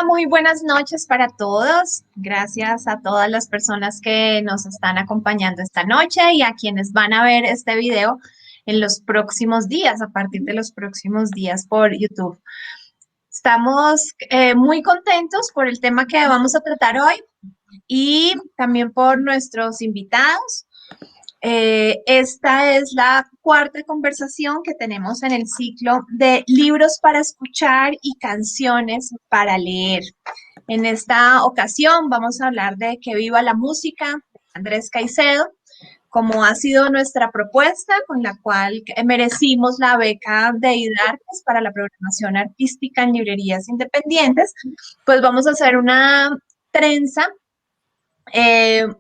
Hola, muy buenas noches para todos. Gracias a todas las personas que nos están acompañando esta noche y a quienes van a ver este video en los próximos días, a partir de los próximos días por YouTube. Estamos muy contentos por el tema que vamos a tratar hoy y también por nuestros invitados. Esta es la cuarta conversación que tenemos en el ciclo de libros para escuchar y canciones para leer. En esta ocasión vamos a hablar de Que viva la música, de Andrés Caicedo, como ha sido nuestra propuesta con la cual merecimos la beca de IDARTES para la programación artística en librerías independientes, pues vamos a hacer una trenza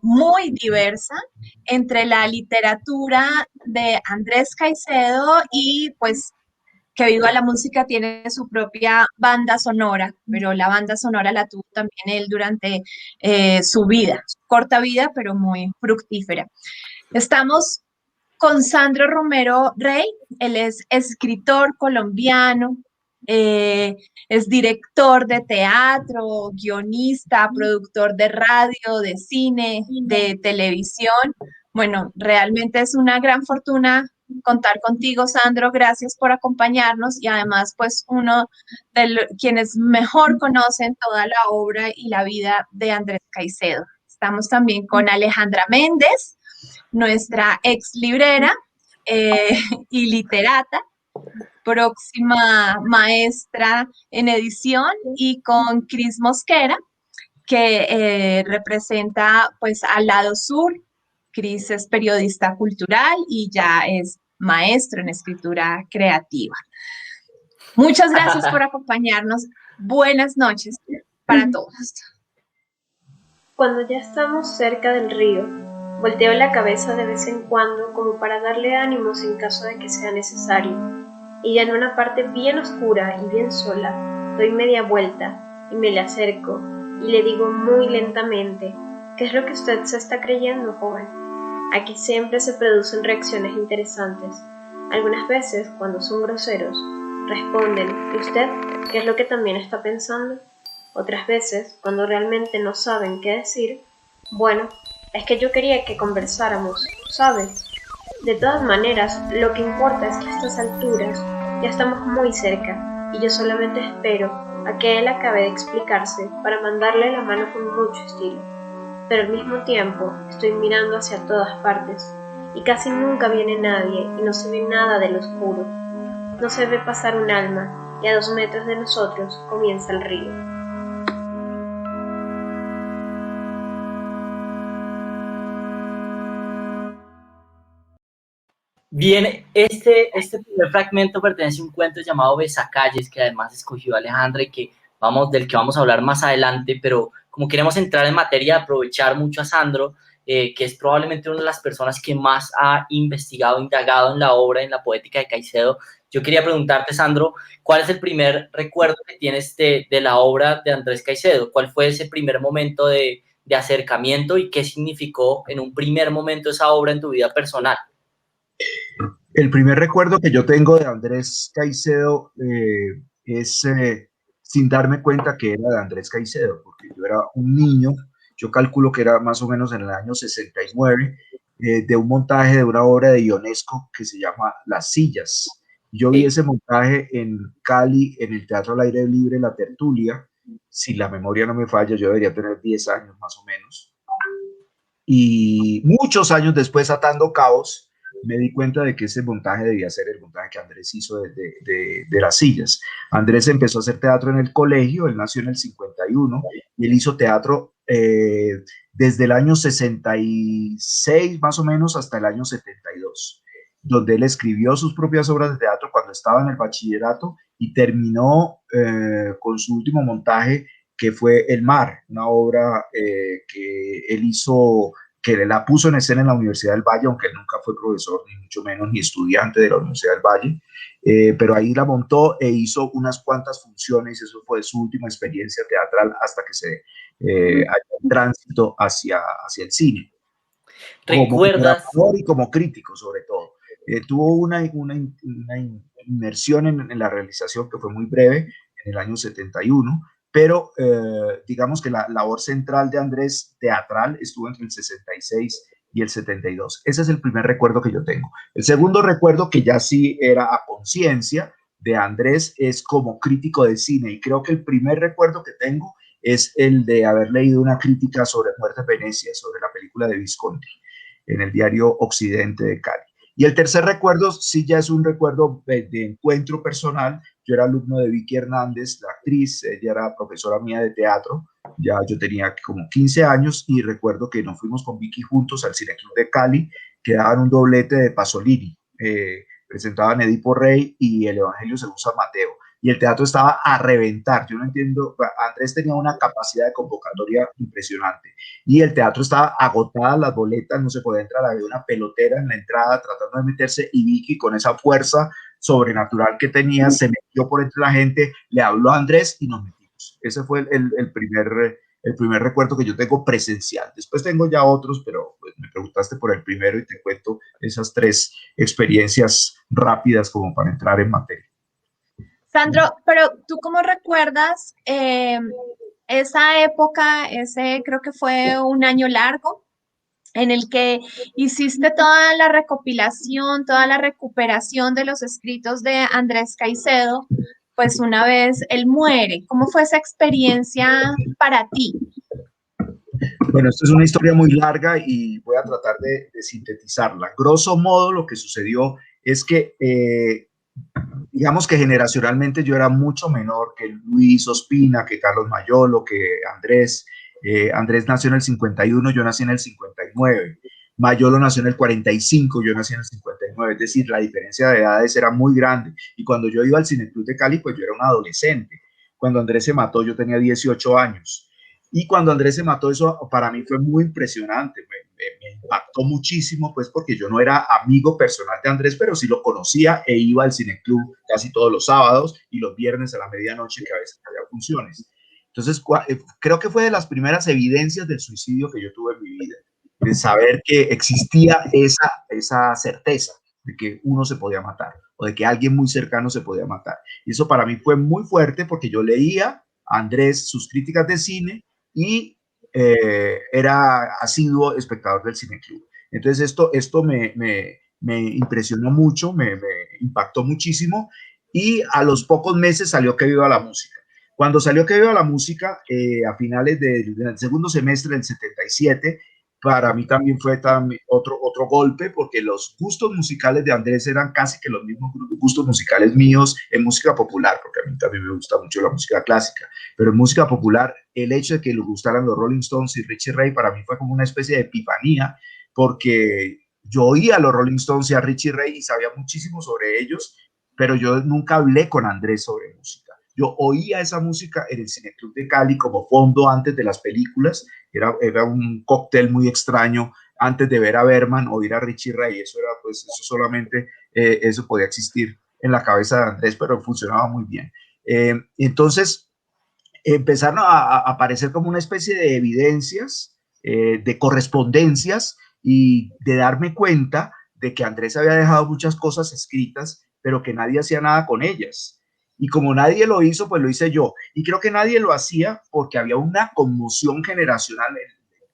muy diversa entre la literatura de Andrés Caicedo y pues Que viva la música tiene su propia banda sonora, pero la banda sonora la tuvo también él durante su vida, su corta vida, pero muy fructífera. Estamos con Sandro Romero Rey, él es escritor colombiano, es director de teatro, guionista, productor de radio, de cine, de televisión. Bueno, realmente es una gran fortuna contar contigo, Sandro. Gracias por acompañarnos y además, pues, uno de quienes mejor conocen toda la obra y la vida de Andrés Caicedo. Estamos también con Alejandra Méndez, nuestra ex librera y literata, próxima maestra en edición, y con Cris Mosquera, que representa pues al lado sur. Cris es periodista cultural y ya es maestro en escritura creativa. Muchas gracias por acompañarnos. Buenas noches para todos. Cuando ya estamos cerca del río, volteo la cabeza de vez en cuando como para darle ánimos en caso de que sea necesario, y ya en una parte bien oscura y bien sola, doy media vuelta y me le acerco y le digo muy lentamente: ¿qué es lo que usted se está creyendo, joven? Aquí siempre se producen reacciones interesantes. Algunas veces, cuando son groseros, responden: ¿y usted qué es lo que también está pensando? Otras veces, cuando realmente no saben qué decir: bueno, es que yo quería que conversáramos, ¿sabes? De todas maneras, lo que importa es que a estas alturas ya estamos muy cerca y yo solamente espero a que él acabe de explicarse para mandarle la mano con mucho estilo. Pero al mismo tiempo estoy mirando hacia todas partes y casi nunca viene nadie y no se ve nada del oscuro. No se ve pasar un alma y a 2 metros de nosotros comienza el río. Bien, este primer fragmento pertenece a un cuento llamado Besacalles, que además escogió Alejandra y del que vamos a hablar más adelante, pero como queremos entrar en materia, aprovechar mucho a Sandro, que es probablemente una de las personas que más ha investigado, indagado en la obra, en la poética de Caicedo. Yo quería preguntarte, Sandro, ¿cuál es el primer recuerdo que tienes de la obra de Andrés Caicedo? ¿Cuál fue ese primer momento de acercamiento y qué significó en un primer momento esa obra en tu vida personal? El primer recuerdo que yo tengo de Andrés Caicedo es sin darme cuenta que era de Andrés Caicedo, porque yo era un niño, yo calculo que era más o menos en el año 69, de un montaje de una obra de Ionesco que se llama Las Sillas. Yo vi ese montaje en Cali, en el Teatro al Aire Libre, La Tertulia. Si la memoria no me falla, yo debería tener 10 años más o menos. Y muchos años después, atando cabos, me di cuenta de que ese montaje debía ser el montaje que Andrés hizo de Las Sillas. Andrés empezó a hacer teatro en el colegio, él nació en el 51 y él hizo teatro desde el año 66 más o menos hasta el año 72, donde él escribió sus propias obras de teatro cuando estaba en el bachillerato y terminó con su último montaje, que fue El Mar, una obra que él hizo, que la puso en escena en la Universidad del Valle, aunque él nunca fue profesor, ni mucho menos, ni estudiante de la Universidad del Valle, pero ahí la montó e hizo unas cuantas funciones. Eso fue su última experiencia teatral hasta que se haya un tránsito hacia el cine. ¿Recuerdas? Como y como crítico, sobre todo. Tuvo una inmersión en la realización que fue muy breve, en el año 71, pero digamos que la labor central de Andrés teatral estuvo entre el 66 y el 72. Ese es el primer recuerdo que yo tengo. El segundo recuerdo, que ya sí era a conciencia de Andrés, es como crítico de cine, y creo que el primer recuerdo que tengo es el de haber leído una crítica sobre Muerte en Venecia, sobre la película de Visconti, en el diario Occidente de Cali. Y el tercer recuerdo sí ya es un recuerdo de encuentro personal. Yo era alumno de Vicky Hernández, la actriz, ella era profesora mía de teatro, ya yo tenía como 15 años, y recuerdo que nos fuimos con Vicky juntos al Cineclub de Cali, que daban un doblete de Pasolini, presentaban Edipo Rey y el Evangelio según San Mateo, y el teatro estaba a reventar. Yo no entiendo, Andrés tenía una capacidad de convocatoria impresionante, y el teatro estaba agotada, las boletas, no se podía entrar, había una pelotera en la entrada tratando de meterse, y Vicky, con esa fuerza sobrenatural que tenía, se metió por entre la gente, le habló a Andrés y nos metimos. Ese fue el primer recuerdo que yo tengo presencial. Después tengo ya otros, pero pues, me preguntaste por el primero y te cuento esas tres experiencias rápidas como para entrar en materia. Sandro, pero ¿tú cómo recuerdas esa época, ese creo que fue un año largo, en el que hiciste toda la recopilación, toda la recuperación de los escritos de Andrés Caicedo, pues una vez él muere? ¿Cómo fue esa experiencia para ti? Bueno, esto es una historia muy larga y voy a tratar de sintetizarla. Grosso modo, lo que sucedió es que, digamos que generacionalmente yo era mucho menor que Luis Ospina, que Carlos Mayolo, que Andrés. Andrés nació en el 51, yo nací en el 59. Mayolo nació en el 45, yo nací en el 59. Es decir, la diferencia de edades era muy grande. Y cuando yo iba al Cineclub de Cali, pues yo era un adolescente. Cuando Andrés se mató, yo tenía 18 años. Y cuando Andrés se mató, eso para mí fue muy impresionante, me impactó muchísimo, pues porque yo no era amigo personal de Andrés, pero sí lo conocía e iba al Cineclub casi todos los sábados y los viernes a la medianoche, que a veces había funciones. Entonces, creo que fue de las primeras evidencias del suicidio que yo tuve en mi vida, de saber que existía esa certeza de que uno se podía matar o de que alguien muy cercano se podía matar. Y eso para mí fue muy fuerte, porque yo leía a Andrés sus críticas de cine y era asiduo espectador del Cineclub. Entonces esto me impresionó mucho, me impactó muchísimo, y a los pocos meses salió Que Viva la Música. Cuando salió Que Viva la Música, a finales del segundo semestre del 77, para mí también fue otro golpe, porque los gustos musicales de Andrés eran casi que los mismos gustos musicales míos en música popular, porque a mí también me gusta mucho la música clásica, pero en música popular, el hecho de que le gustaran los Rolling Stones y Richie Ray para mí fue como una especie de epifanía, porque yo oía a los Rolling Stones y a Richie Ray y sabía muchísimo sobre ellos, pero yo nunca hablé con Andrés sobre música. Yo oía esa música en el Cineclub de Cali como fondo antes de las películas. Era un cóctel muy extraño antes de ver a Berman o ir a Richie Ray. Eso era, pues, eso solamente, eso podía existir en la cabeza de Andrés, pero funcionaba muy bien. Entonces, empezaron a aparecer como una especie de evidencias, de correspondencias, y de darme cuenta de que Andrés había dejado muchas cosas escritas, pero que nadie hacía nada con ellas. Y como nadie lo hizo, pues lo hice yo. Y creo que nadie lo hacía porque había una conmoción generacional.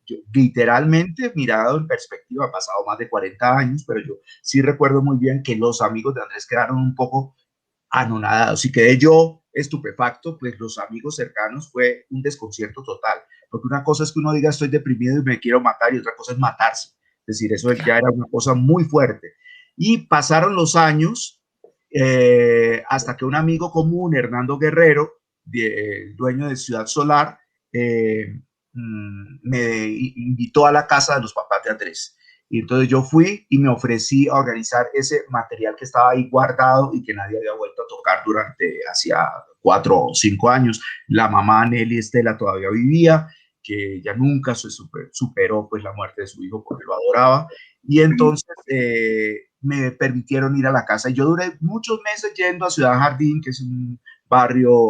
Yo, literalmente, mirado en perspectiva, ha pasado más de 40 años, pero yo sí recuerdo muy bien que los amigos de Andrés quedaron un poco anonadados, y quedé yo estupefacto. Pues los amigos cercanos fue un desconcierto total, porque una cosa es que uno diga estoy deprimido y me quiero matar, y otra cosa es matarse. Es decir, eso ya era una cosa muy fuerte. Y pasaron los años, hasta que un amigo común, Hernando Guerrero, dueño de Ciudad Solar, me invitó a la casa de los papás de Andrés. Y entonces yo fui y me ofrecí a organizar ese material que estaba ahí guardado y que nadie había vuelto a tocar durante hacía 4 o 5 años. La mamá Nelly Estela todavía vivía, que ya nunca se superó pues la muerte de su hijo, porque lo adoraba. Y entonces me permitieron ir a la casa. Y yo duré muchos meses yendo a Ciudad Jardín, que es un barrio,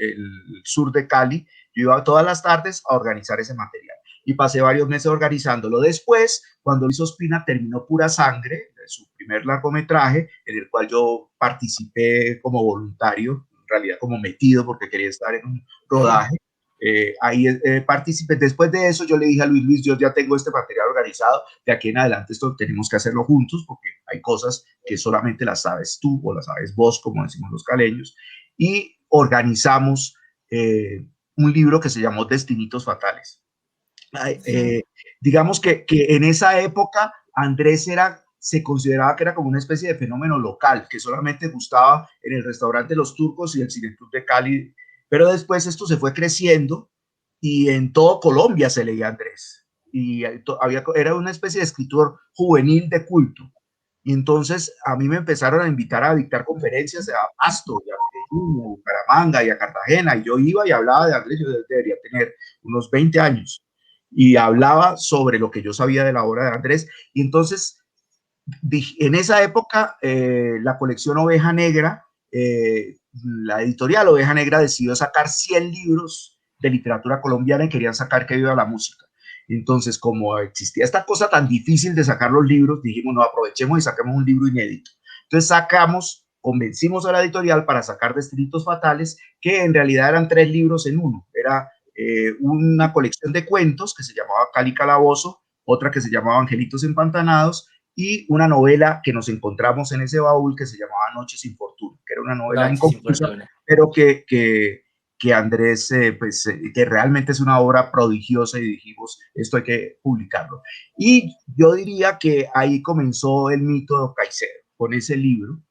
el sur de Cali. Yo iba todas las tardes a organizar ese material y pasé varios meses organizándolo. Después, cuando Luis Ospina terminó Pura Sangre, su primer largometraje, en el cual yo participé como voluntario, en realidad como metido porque quería estar en un rodaje. Ahí participé. Después de eso yo le dije a Luis: Luis, yo ya tengo este material organizado, de aquí en adelante esto tenemos que hacerlo juntos porque hay cosas que solamente las sabes tú o las sabes vos, como decimos los caleños, y organizamos un libro que se llamó Destinitos Fatales. Digamos que en esa época Andrés se consideraba que era como una especie de fenómeno local, que solamente gustaba en el restaurante Los Turcos y el Cine Club de Cali, pero después esto se fue creciendo y en todo Colombia se leía Andrés. Y era una especie de escritor juvenil de culto. Y entonces a mí me empezaron a invitar a dictar conferencias a Pasto, y a Medellín, a Bucaramanga y a Cartagena, y yo iba y hablaba de Andrés. Yo debería tener unos 20 años, y hablaba sobre lo que yo sabía de la obra de Andrés. Y entonces, en esa época, la colección Oveja Negra, la editorial Oveja Negra decidió sacar 100 libros de literatura colombiana y querían sacar Que Viva la Música. Entonces, como existía esta cosa tan difícil de sacar los libros, dijimos: no, aprovechemos y saquemos un libro inédito. Entonces convencimos a la editorial para sacar Destinitos Fatales, que en realidad eran 3 libros en uno. Era una colección de cuentos que se llamaba Cali Calabozo, otra que se llamaba Angelitos Empantanados, y una novela que nos encontramos en ese baúl que se llamaba Noche sin Fortuna, que era una novela inconclusa, pero que Andrés, que realmente es una obra prodigiosa, y dijimos: esto hay que publicarlo. Y yo diría que ahí comenzó el mito de Caicedo, con ese libro.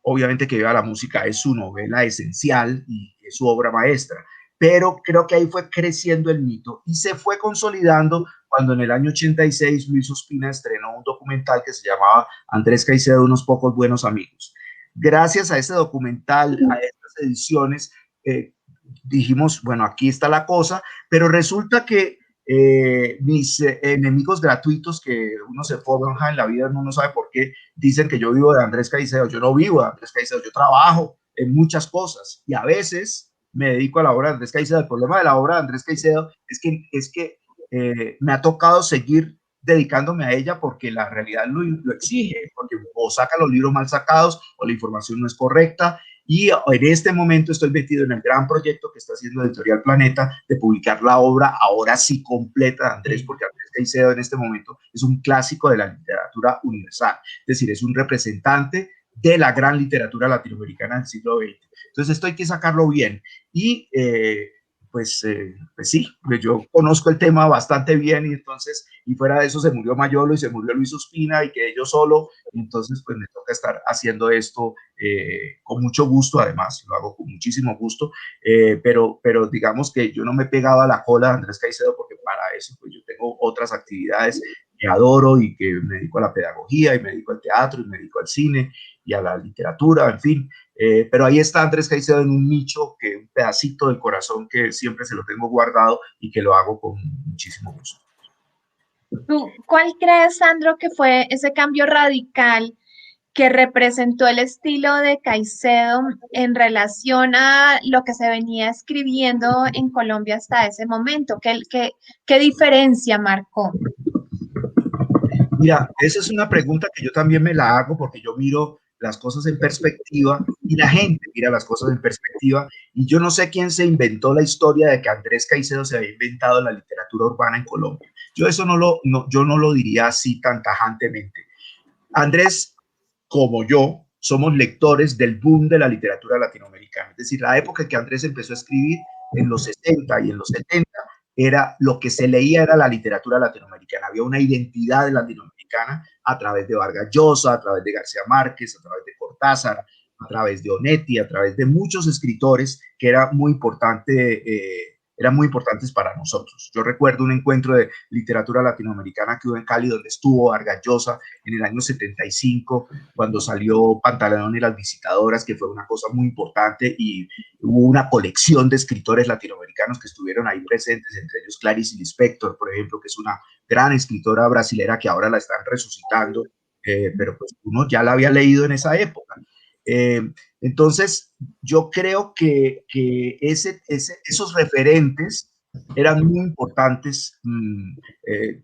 Obviamente Que Viva la Música es su novela esencial y es su obra maestra, pero creo que ahí fue creciendo el mito y se fue consolidando cuando en el año 86 Luis Ospina estrenó un documental que se llamaba Andrés Caicedo, unos pocos buenos amigos. Gracias a ese documental, a estas ediciones, dijimos: bueno, aquí está la cosa, pero resulta que mis enemigos gratuitos, que uno se forja en la vida, uno no sabe por qué, dicen que yo vivo de Andrés Caicedo. Yo no vivo de Andrés Caicedo, yo trabajo en muchas cosas y a veces me dedico a la obra de Andrés Caicedo. El problema de la obra de Andrés Caicedo es que me ha tocado seguir dedicándome a ella porque la realidad lo exige, porque o saca los libros mal sacados o la información no es correcta. Y en este momento estoy metido en el gran proyecto que está haciendo Editorial Planeta de publicar la obra ahora sí completa de Andrés, porque Andrés Caicedo en este momento es un clásico de la literatura universal, es decir, es un representante de la gran literatura latinoamericana del siglo XX. Entonces esto hay que sacarlo bien y pues sí, pues yo conozco el tema bastante bien, y entonces, y fuera de eso se murió Mayolo y se murió Luis Ospina y quedé yo solo, entonces pues me toca estar haciendo esto con mucho gusto. Además lo hago con muchísimo gusto, pero digamos que yo no me pegaba a la cola de Andrés Caicedo, porque para eso pues yo tengo otras actividades que adoro y que me dedico a la pedagogía y me dedico al teatro y me dedico al cine y a la literatura, en fin. Pero ahí está Andrés Caicedo en un nicho, que un pedacito del corazón que siempre se lo tengo guardado y que lo hago con muchísimo gusto. ¿Tú cuál crees, Sandro, que fue ese cambio radical que representó el estilo de Caicedo en relación a lo que se venía escribiendo en Colombia hasta ese momento? ¿Qué diferencia marcó? Mira, esa es una pregunta que yo también me la hago, porque yo miro las cosas en perspectiva y la gente mira las cosas en perspectiva, y yo no sé quién se inventó la historia de que Andrés Caicedo se había inventado la literatura urbana en Colombia. Yo eso yo no lo diría así tan tajantemente. Andrés, como yo, somos lectores del boom de la literatura latinoamericana. Es decir, la época en que Andrés empezó a escribir, en los 60 y en los 70, era lo que se leía, era la literatura latinoamericana. Había una identidad latinoamericana a través de Vargas Llosa, a través de García Márquez, a través de Cortázar, a través de Onetti, a través de muchos escritores que eran muy importantes para nosotros. Yo recuerdo un encuentro de literatura latinoamericana que hubo en Cali, donde estuvo Vargas Llosa en el año 75, cuando salió Pantaleón y las visitadoras, que fue una cosa muy importante, y hubo una colección de escritores latinoamericanos que estuvieron ahí presentes, entre ellos Clarice Lispector, por ejemplo, que es una gran escritora brasilera que ahora la están resucitando, pero pues uno ya la había leído en esa época. Entonces, yo creo que esos referentes eran muy importantes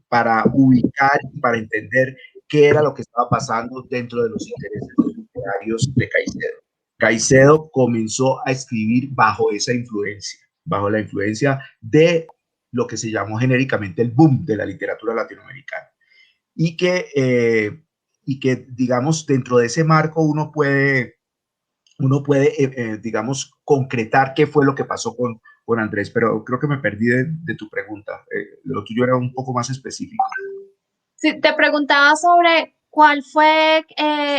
para ubicar y para entender qué era lo que estaba pasando dentro de los intereses literarios de Caicedo. Caicedo comenzó a escribir bajo esa influencia, bajo la influencia de lo que se llamó genéricamente el boom de la literatura latinoamericana. Y que digamos, dentro de ese marco uno puede digamos, concretar qué fue lo que pasó con Andrés, pero creo que me perdí de tu pregunta. Lo tuyo era un poco más específico. Sí, te preguntaba sobre cuál fue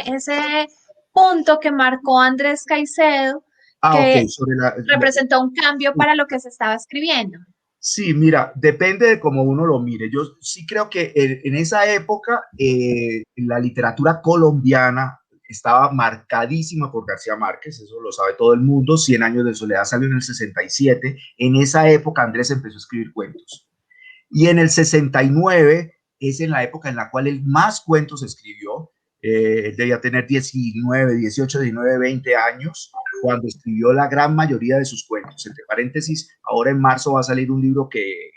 ese punto que marcó Andrés Caicedo, Ok, que sobre representó un cambio para lo que se estaba escribiendo. Sí, mira, depende de cómo uno lo mire. Yo sí creo que en esa época la literatura colombiana estaba marcadísima por García Márquez, eso lo sabe todo el mundo. Cien años de soledad salió en el 67. En esa época Andrés empezó a escribir cuentos. Y en el 69 es en la época en la cual él más cuentos escribió. Él debía tener 19, 18, 19, 20 años cuando escribió la gran mayoría de sus cuentos. Entre paréntesis, ahora en marzo va a salir un libro que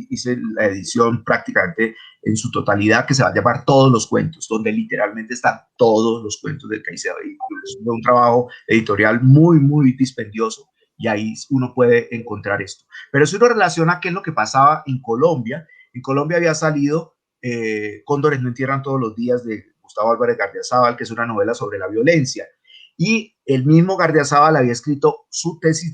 hice la edición prácticamente en su totalidad, que se va a llamar Todos los Cuentos, donde literalmente están todos los cuentos del Caicedo. Y es un trabajo editorial muy, muy dispendioso, y ahí uno puede encontrar esto. Pero si uno relaciona qué es lo que pasaba en Colombia había salido Cóndores no entierran todos los días, de Gustavo Álvarez Gardiazabal, que es una novela sobre la violencia. Y el mismo Gardiazabal había escrito su tesis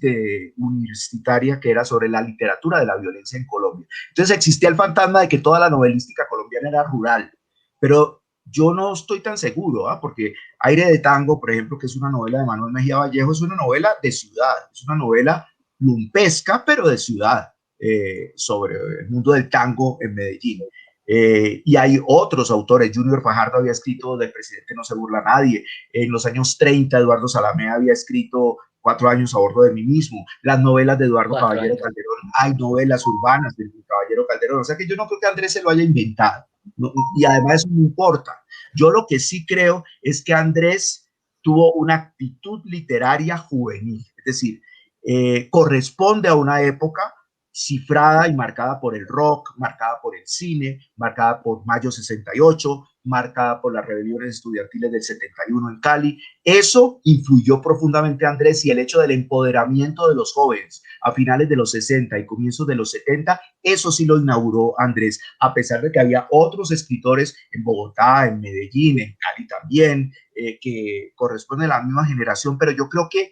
universitaria, que era sobre la literatura de la violencia en Colombia. Entonces existía el fantasma de que toda la novelística colombiana era rural, pero yo no estoy tan seguro, porque Aire de Tango, por ejemplo, que es una novela de Manuel Mejía Vallejo, es una novela de ciudad, es una novela lumpesca, pero de ciudad, sobre el mundo del tango en Medellín. Y hay otros autores. Junior Fajardo había escrito Del presidente no se burla nadie. En los años 30, Eduardo Salamé había escrito 4 años a bordo de mí mismo. Las novelas de Eduardo Caballero Calderón, hay novelas urbanas de Caballero Calderón. O sea que yo no creo que Andrés se lo haya inventado. No, y además eso no importa. Yo lo que sí creo es que Andrés tuvo una actitud literaria juvenil. Es decir, corresponde a una época cifrada y marcada por el rock, marcada por el cine, marcada por Mayo 68, marcada por las rebeliones estudiantiles del 71 en Cali. Eso influyó profundamente a Andrés, y el hecho del empoderamiento de los jóvenes a finales de los 60 y comienzos de los 70, eso sí lo inauguró Andrés, a pesar de que había otros escritores en Bogotá, en Medellín, en Cali también, que corresponden a la misma generación, pero yo creo que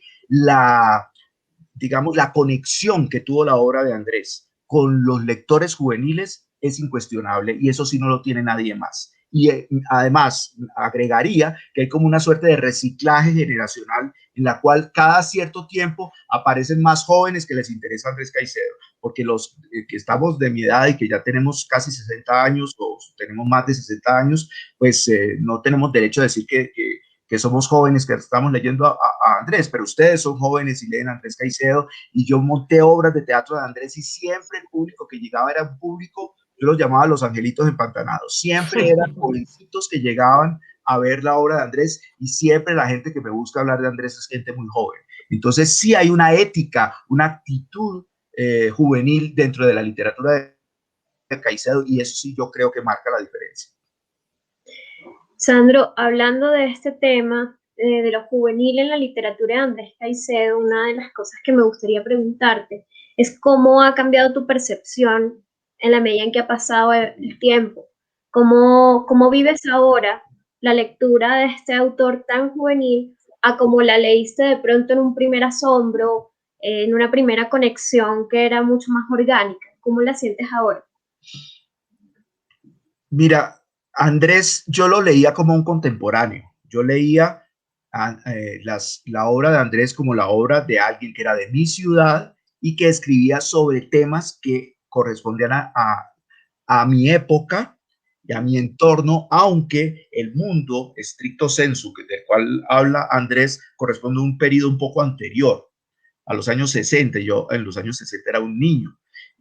digamos, la conexión que tuvo la obra de Andrés con los lectores juveniles es incuestionable, y eso sí no lo tiene nadie más. Y además agregaría que hay como una suerte de reciclaje generacional en la cual cada cierto tiempo aparecen más jóvenes que les interesa Andrés Caicedo, porque los que estamos de mi edad y que ya tenemos casi 60 años o tenemos más de 60 años, pues no tenemos derecho a decir que somos jóvenes, que estamos leyendo a Andrés, pero ustedes son jóvenes y leen a Andrés Caicedo, y yo monté obras de teatro de Andrés, y siempre el público que llegaba era un público, yo los llamaba los angelitos empantanados, siempre eran jovencitos que llegaban a ver la obra de Andrés, y siempre la gente que me busca hablar de Andrés es gente muy joven. Entonces sí hay una ética, una actitud juvenil dentro de la literatura de Caicedo, y eso sí yo creo que marca la diferencia. Sandro, hablando de este tema, de lo juvenil en la literatura de Andrés Caicedo, una de las cosas que me gustaría preguntarte es cómo ha cambiado tu percepción en la medida en que ha pasado el tiempo. ¿Cómo vives ahora la lectura de este autor tan juvenil a como la leíste de pronto en un primer asombro, en una primera conexión que era mucho más orgánica? ¿Cómo la sientes ahora? Mira, Andrés, yo lo leía como un contemporáneo. Yo leía la obra de Andrés como la obra de alguien que era de mi ciudad y que escribía sobre temas que correspondían a mi época y a mi entorno, aunque el mundo estricto sensu, del cual habla Andrés, corresponde a un periodo un poco anterior, a los años 60. Yo en los años 60 era un niño.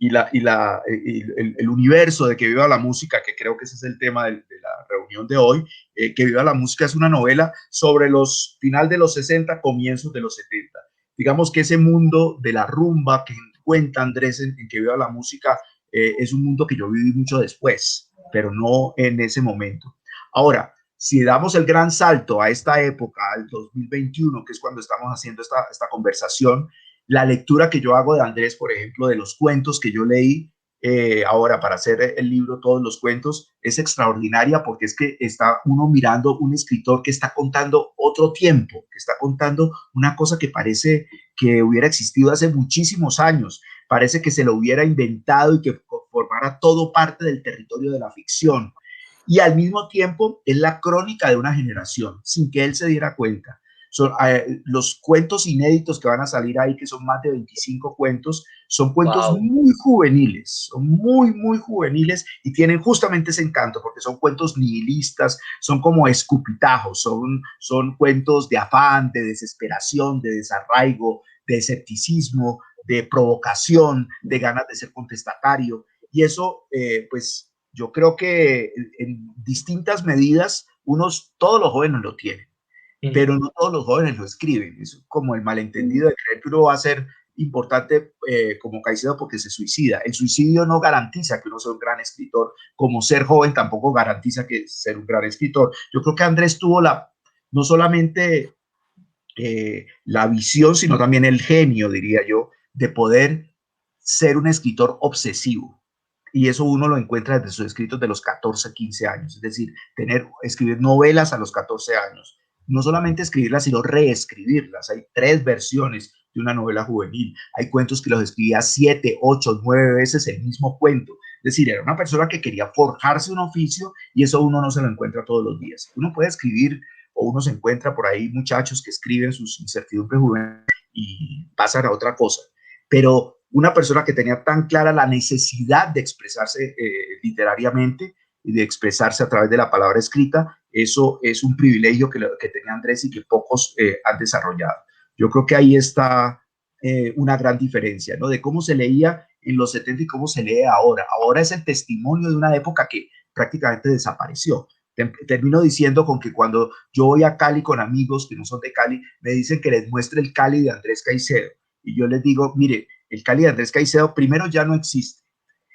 El universo de Que viva la música, que creo que ese es el tema de la reunión de hoy, Que viva la música es una novela sobre los final de los 60, comienzos de los 70. Digamos que ese mundo de la rumba que cuenta Andrés en Que viva la música es un mundo que yo viví mucho después, pero no en ese momento. Ahora, si damos el gran salto a esta época, al 2021, que es cuando estamos haciendo esta conversación, la lectura que yo hago de Andrés, por ejemplo, de los cuentos que yo leí ahora para hacer el libro, todos los cuentos, es extraordinaria porque es que está uno mirando un escritor que está contando otro tiempo, que está contando una cosa que parece que hubiera existido hace muchísimos años, parece que se lo hubiera inventado y que formara todo parte del territorio de la ficción. Y al mismo tiempo es la crónica de una generación, sin que él se diera cuenta. Son, los cuentos inéditos que van a salir ahí, que son más de 25 cuentos, son cuentos Wow. muy juveniles, son muy, muy juveniles y tienen justamente ese encanto, porque son cuentos nihilistas, son como escupitajos, son cuentos de afán, de desesperación, de desarraigo, de escepticismo, de provocación, de ganas de ser contestatario. Y eso, pues, yo creo que en distintas medidas, todos los jóvenes lo tienen, pero no todos los jóvenes lo escriben. Es como el malentendido de creer que uno va a ser importante como Caicedo porque se suicida. El suicidio no garantiza que uno sea un gran escritor, como ser joven tampoco garantiza que ser un gran escritor. Yo creo que Andrés tuvo no solamente la visión, sino también el genio, diría yo, de poder ser un escritor obsesivo. Y eso uno lo encuentra desde sus escritos de los 14, 15 años. Es decir, escribir novelas a los 14 años. No solamente escribirlas, sino reescribirlas. Hay 3 versiones de una novela juvenil. Hay cuentos que los escribía 7, 8, 9 veces el mismo cuento. Es decir, era una persona que quería forjarse un oficio y eso uno no se lo encuentra todos los días. Uno puede escribir o uno se encuentra por ahí muchachos que escriben sus incertidumbres juveniles y pasan a otra cosa. Pero una persona que tenía tan clara la necesidad de expresarse literariamente y de expresarse a través de la palabra escrita, eso es un privilegio que tenía Andrés y que pocos han desarrollado. Yo creo que ahí está una gran diferencia, ¿no? De cómo se leía en los 70 y cómo se lee ahora. Ahora es el testimonio de una época que prácticamente desapareció. Termino diciendo con que cuando yo voy a Cali con amigos que no son de Cali, me dicen que les muestre el Cali de Andrés Caicedo. Y yo les digo, mire, el Cali de Andrés Caicedo primero ya no existe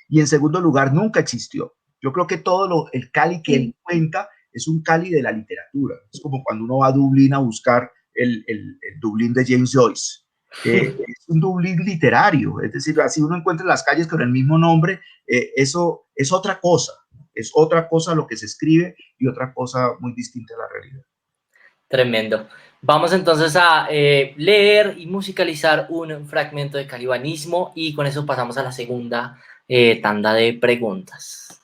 y en segundo lugar nunca existió. Yo creo que el Cali que él cuenta es un Cali de la literatura. Es como cuando uno va a Dublín a buscar el Dublín de James Joyce. Es un Dublín literario, es decir, así uno encuentra las calles con el mismo nombre, eso es otra cosa. Es otra cosa lo que se escribe y otra cosa muy distinta a la realidad. Tremendo. Vamos entonces a leer y musicalizar un fragmento de calibanismo y con eso pasamos a la segunda tanda de preguntas.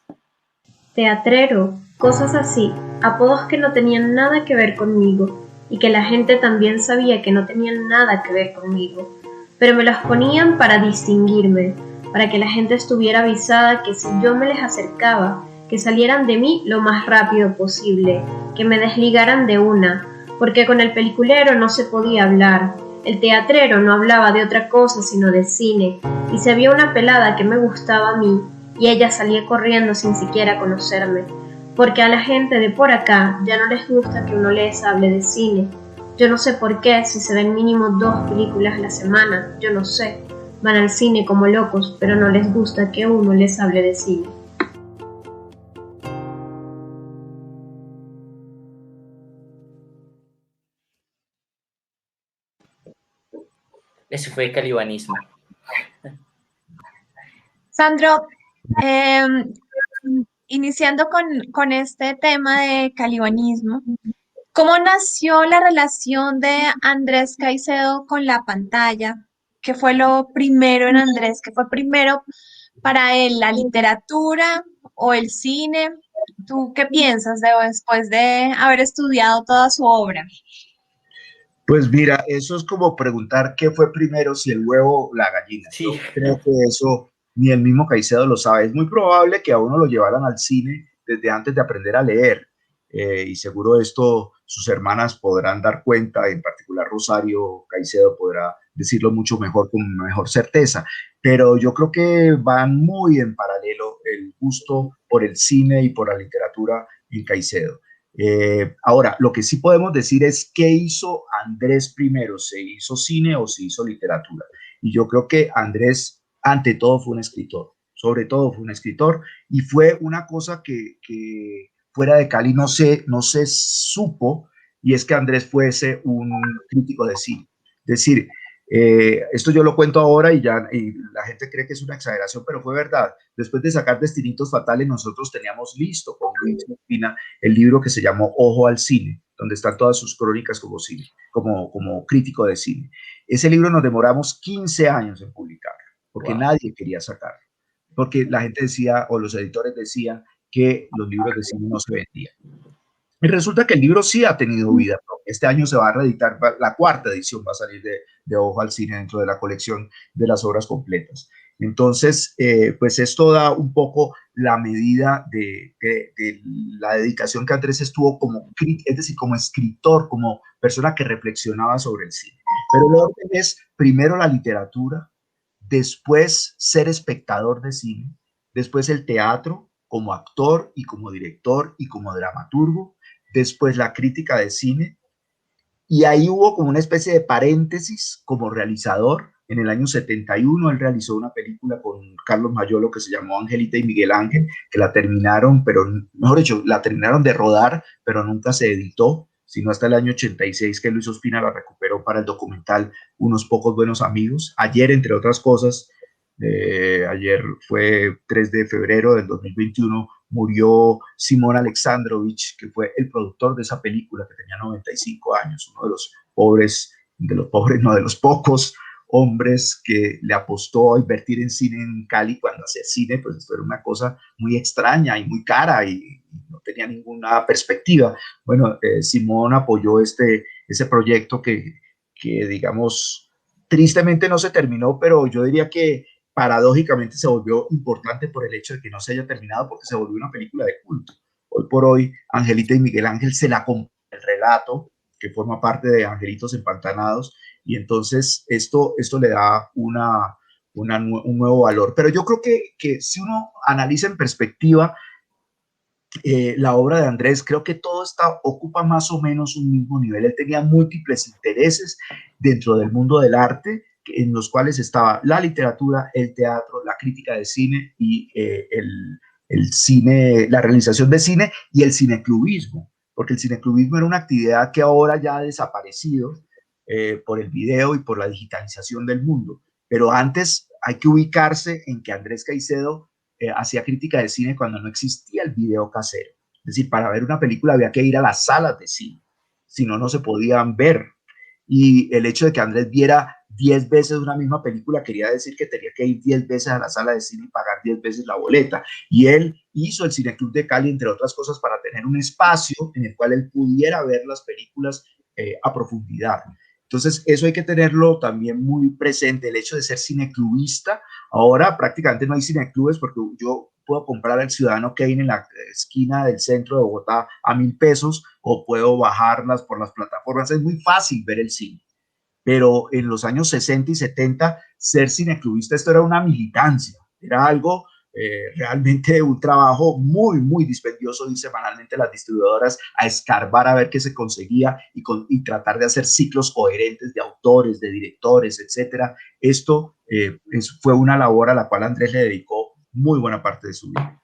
Teatrero, cosas así, apodos que no tenían nada que ver conmigo y que la gente también sabía que no tenían nada que ver conmigo, pero me los ponían para distinguirme, para que la gente estuviera avisada que si yo me les acercaba, que salieran de mí lo más rápido posible, que me desligaran de una, porque con el peliculero no se podía hablar, el teatrero no hablaba de otra cosa sino de cine, y si había una pelada que me gustaba a mí, y ella salía corriendo sin siquiera conocerme, porque a la gente de por acá ya no les gusta que uno les hable de cine. Yo no sé por qué, si se ven mínimo 2 películas a la semana, yo no sé. Van al cine como locos, pero no les gusta que uno les hable de cine. Ese fue calibanismo. Sandro, iniciando con este tema de calibanismo, ¿cómo nació la relación de Andrés Caicedo con la pantalla? ¿Qué fue lo primero en Andrés? ¿Qué fue primero para él, la literatura o el cine? ¿Tú qué piensas después de haber estudiado toda su obra? Pues mira, eso es como preguntar qué fue primero, si el huevo o la gallina. Sí. Yo creo que eso ni el mismo Caicedo lo sabe. Es muy probable que a uno lo llevaran al cine desde antes de aprender a leer. Y seguro esto sus hermanas podrán dar cuenta, en particular Rosario Caicedo podrá decirlo mucho mejor, con mejor certeza. Pero yo creo que van muy en paralelo el gusto por el cine y por la literatura en Caicedo. Ahora, lo que sí podemos decir es qué hizo Andrés primero, ¿se hizo cine o se hizo literatura? Y yo creo que Andrés, ante todo, fue un escritor, sobre todo fue un escritor, y fue una cosa que fuera de Cali no se supo, y es que Andrés fuese un crítico de cine. Es decir, esto yo lo cuento ahora y la gente cree que es una exageración, pero fue verdad. Después de sacar Destinitos Fatales, nosotros teníamos listo con Luis Espina el libro que se llamó Ojo al Cine, donde están todas sus crónicas como crítico de cine. Ese libro nos demoramos 15 años en publicar, porque nadie quería sacarlo, porque la gente decía, o los editores decían, que los libros de cine no se vendían. Y resulta que el libro sí ha tenido vida. Este año se va a reeditar, la cuarta edición va a salir de Ojo al Cine dentro de la colección de las obras completas. Entonces, pues esto da un poco la medida de la dedicación que Andrés estuvo como, es decir, como escritor, como persona que reflexionaba sobre el cine. Pero el orden es primero la literatura, después ser espectador de cine, después el teatro como actor y como director y como dramaturgo, después la crítica de cine, y ahí hubo como una especie de paréntesis como realizador. En el año 71 él realizó una película con Carlos Mayolo que se llamó Angelita y Miguel Ángel, que la terminaron, pero mejor dicho, la terminaron de rodar, pero nunca se editó, sino hasta el año 86 que Luis Ospina la recuperó para el documental Unos pocos buenos amigos. Ayer, entre otras cosas, ayer fue 3 de febrero del 2021, murió Simón Alexandrovich, que fue el productor de esa película, que tenía 95 años, uno de los pobres, no, de los pocos hombres que le apostó a invertir en cine en Cali cuando hacía cine, pues esto era una cosa muy extraña y muy cara y no tenía ninguna perspectiva. Bueno, Simón apoyó ese proyecto que, digamos, tristemente no se terminó, pero yo diría que paradójicamente se volvió importante por el hecho de que no se haya terminado, porque se volvió una película de culto. Hoy por hoy, Angelita y Miguel Ángel se la compra el relato, que forma parte de Angelitos Empantanados, y entonces esto le da un nuevo valor. Pero yo creo que si uno analiza en perspectiva la obra de Andrés, creo que todo ocupa más o menos un mismo nivel. Él tenía múltiples intereses dentro del mundo del arte, en los cuales estaba la literatura, el teatro, la crítica de cine y el cine, la realización de cine y el cineclubismo, porque el cineclubismo era una actividad que ahora ya ha desaparecido por el video y por la digitalización del mundo. Pero antes hay que ubicarse en que Andrés Caicedo hacía crítica de cine cuando no existía el video casero. Es decir, para ver una película había que ir a las salas de cine, si no, no se podían ver. Y el hecho de que Andrés viera 10 veces una misma película quería decir que tenía que ir 10 veces a la sala de cine y pagar 10 veces la boleta. Y él hizo el Cineclub de Cali, entre otras cosas, para tener un espacio en el cual él pudiera ver las películas a profundidad. Entonces, eso hay que tenerlo también muy presente, el hecho de ser cineclubista. Ahora prácticamente no hay cineclubes porque yo puedo comprar el Ciudadano Kane en la esquina del centro de Bogotá a 1.000 pesos o puedo bajarlas por las plataformas. Es muy fácil ver el cine. Pero en los años 60 y 70, ser cineclubista, esto era una militancia, era algo realmente un trabajo muy, muy dispendioso, y semanalmente las distribuidoras a escarbar a ver qué se conseguía y tratar de hacer ciclos coherentes de autores, de directores, etcétera. Esto fue una labor a la cual Andrés le dedicó muy buena parte de su vida.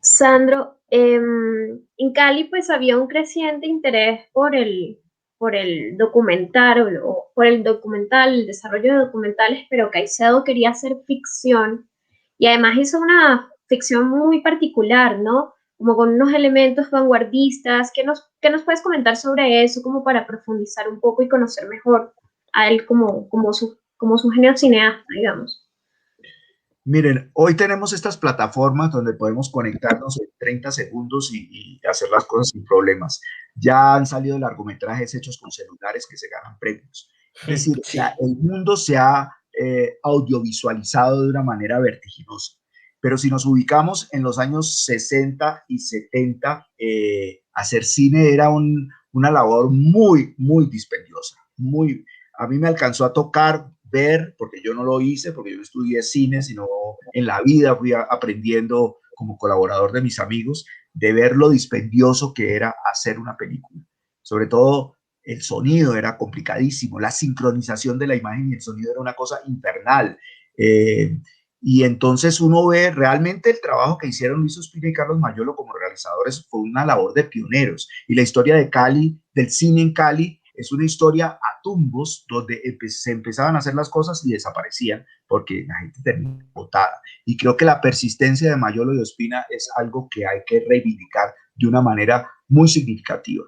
Sandro, en Cali pues había un creciente interés por el documental o por el documental, el desarrollo de documentales, pero Caicedo quería hacer ficción y además hizo una ficción muy particular, ¿no? Como con unos elementos vanguardistas. ¿Qué nos puedes comentar sobre eso, como para profundizar un poco y conocer mejor a él como su genio cineasta, digamos? Miren, hoy tenemos estas plataformas donde podemos conectarnos en 30 segundos y hacer las cosas sin problemas. Ya han salido largometrajes hechos con celulares que se ganan premios. Es decir, Sí. el mundo se ha audiovisualizado de una manera vertiginosa. Pero si nos ubicamos en los años 60 y 70, hacer cine era una labor muy, muy dispendiosa. A mí me alcanzó a tocar ver, porque yo no lo hice, porque yo no estudié cine, sino en la vida fui aprendiendo como colaborador de mis amigos, de ver lo dispendioso que era hacer una película. Sobre todo el sonido era complicadísimo, la sincronización de la imagen y el sonido era una cosa infernal. Y entonces uno ve realmente el trabajo que hicieron Luis Ospina y Carlos Mayolo como realizadores, fue una labor de pioneros. Y la historia de Cali, del cine en Cali, es una historia a tumbos donde se empezaban a hacer las cosas y desaparecían porque la gente terminó botada. Y creo que la persistencia de Mayolo y Ospina es algo que hay que reivindicar de una manera muy significativa.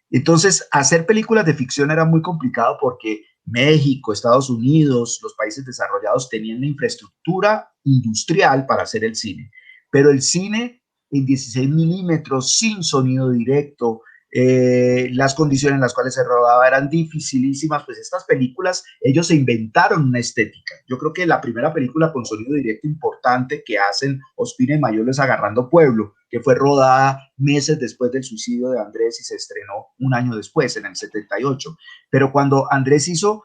Entonces, hacer películas de ficción era muy complicado porque México, Estados Unidos, los países desarrollados tenían la infraestructura industrial para hacer el cine, pero el cine en 16 milímetros, sin sonido directo, las condiciones en las cuales se rodaba eran dificilísimas, pues estas películas, ellos se inventaron una estética. Yo creo que la primera película con sonido directo importante que hacen Ospina y Mayolo es Agarrando Pueblo, que fue rodada meses después del suicidio de Andrés y se estrenó un año después, en el 78. Pero cuando Andrés hizo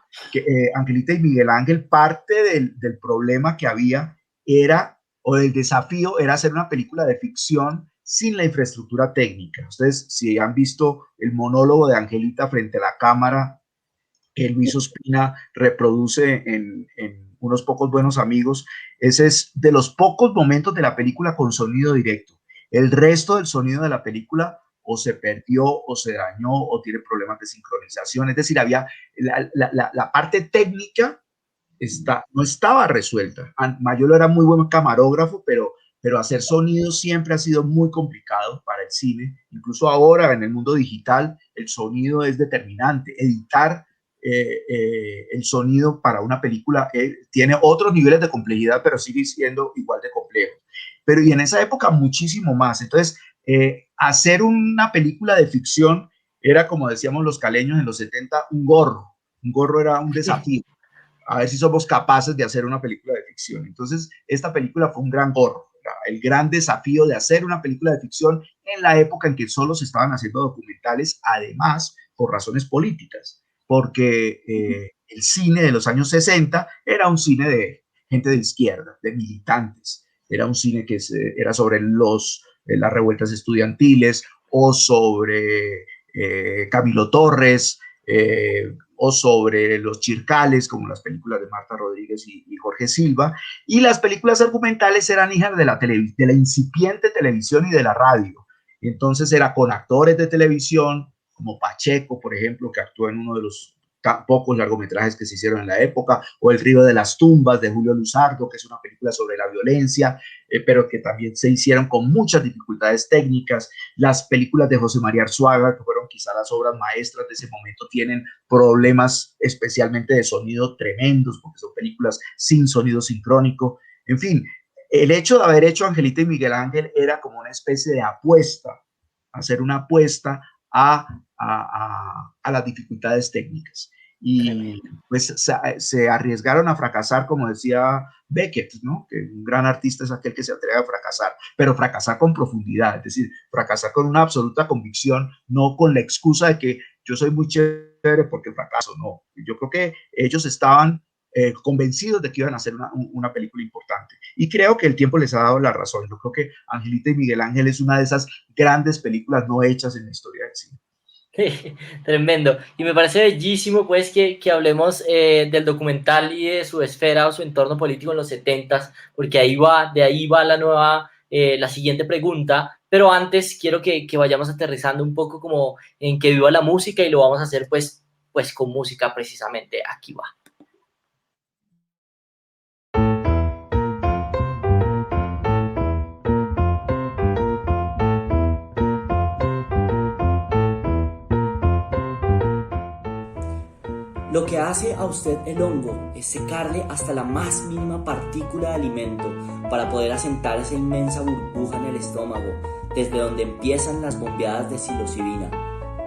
Angelita y Miguel Ángel, parte del problema que había era, o del desafío, era hacer una película de ficción sin la infraestructura técnica. Ustedes, si han visto el monólogo de Angelita frente a la cámara que Luis Ospina reproduce en Unos pocos buenos amigos, ese es de los pocos momentos de la película con sonido directo. El resto del sonido de la película o se perdió, o se dañó, o tiene problemas de sincronización. Es decir, había la parte técnica no estaba resuelta. Mayolo era muy buen camarógrafo, pero hacer sonido siempre ha sido muy complicado para el cine. Incluso ahora, en el mundo digital, el sonido es determinante. Editar el sonido para una película tiene otros niveles de complejidad, pero sigue siendo igual de complejo. Pero y en esa época muchísimo más. Entonces, hacer una película de ficción era, como decíamos los caleños en los 70, un gorro. Un gorro era un desafío. A ver si somos capaces de hacer una película de ficción. Entonces, esta película fue un gran gorro. El gran desafío de hacer una película de ficción en la época en que solo se estaban haciendo documentales, además por razones políticas, porque el cine de los años 60 era un cine de gente de izquierda, de militantes, era un cine que era sobre las revueltas estudiantiles o sobre Camilo Torres, o sobre los chircales, como las películas de Marta Rodríguez y Jorge Silva, y las películas argumentales eran hijas de la incipiente televisión y de la radio. Entonces era con actores de televisión, como Pacheco, por ejemplo, que actuó en uno de los pocos largometrajes que se hicieron en la época, o El río de las tumbas, de Julio Luzardo, que es una película sobre la violencia, pero que también se hicieron con muchas dificultades técnicas. Las películas de José María Arzuaga, que fueron quizá las obras maestras de ese momento, tienen problemas especialmente de sonido tremendos, porque son películas sin sonido sincrónico. En fin, el hecho de haber hecho Angelita y Miguel Ángel era como una especie de apuesta, hacer una apuesta a las dificultades técnicas. Y pues se arriesgaron a fracasar, como decía Beckett, ¿no? Que un gran artista es aquel que se atreve a fracasar, pero fracasar con profundidad, es decir, fracasar con una absoluta convicción, no con la excusa de que yo soy muy chévere porque fracaso, no. Yo creo que ellos estaban convencidos de que iban a hacer una película importante. Y creo que el tiempo les ha dado la razón. Yo creo que Angelita y Miguel Ángel es una de esas grandes películas no hechas en la historia del cine. Tremendo. Y me parece bellísimo pues que hablemos del documental y de su esfera o su entorno político en los 70s, porque de ahí va la siguiente pregunta, pero antes quiero que vayamos aterrizando un poco como en que viva la música, y lo vamos a hacer pues con música precisamente. Aquí va. Lo que hace a usted el hongo es secarle hasta la más mínima partícula de alimento para poder asentar esa inmensa burbuja en el estómago, desde donde empiezan las bombeadas de psilocibina.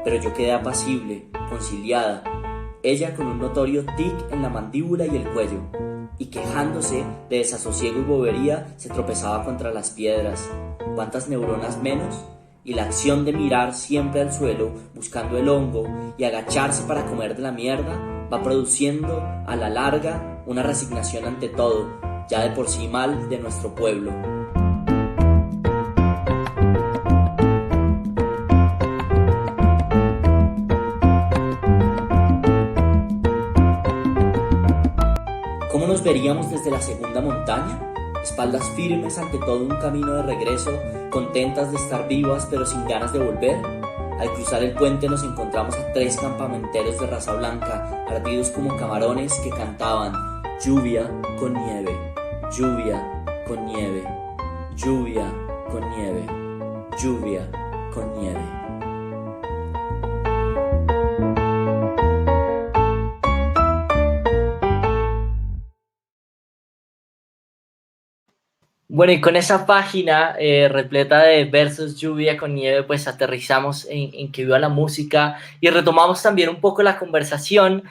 Pero yo quedé apacible, conciliada, ella con un notorio tic en la mandíbula y el cuello, y quejándose de desasosiego y bobería se tropezaba contra las piedras. ¿Cuántas neuronas menos? Y la acción de mirar siempre al suelo buscando el hongo y agacharse para comer de la mierda va produciendo a la larga una resignación ante todo, ya de por sí mal, de nuestro pueblo. ¿Cómo nos veríamos desde la segunda montaña? espaldas firmes ante todo un camino de regreso, contentas de estar vivas pero sin ganas de volver. Al cruzar el puente nos encontramos a 3 campamenteros de raza blanca, ardidos como camarones, que cantaban lluvia con nieve, lluvia con nieve, lluvia con nieve, lluvia con nieve. Bueno, y con esa página repleta de versos, lluvia con nieve, pues aterrizamos en que viva la música y retomamos también un poco la conversación.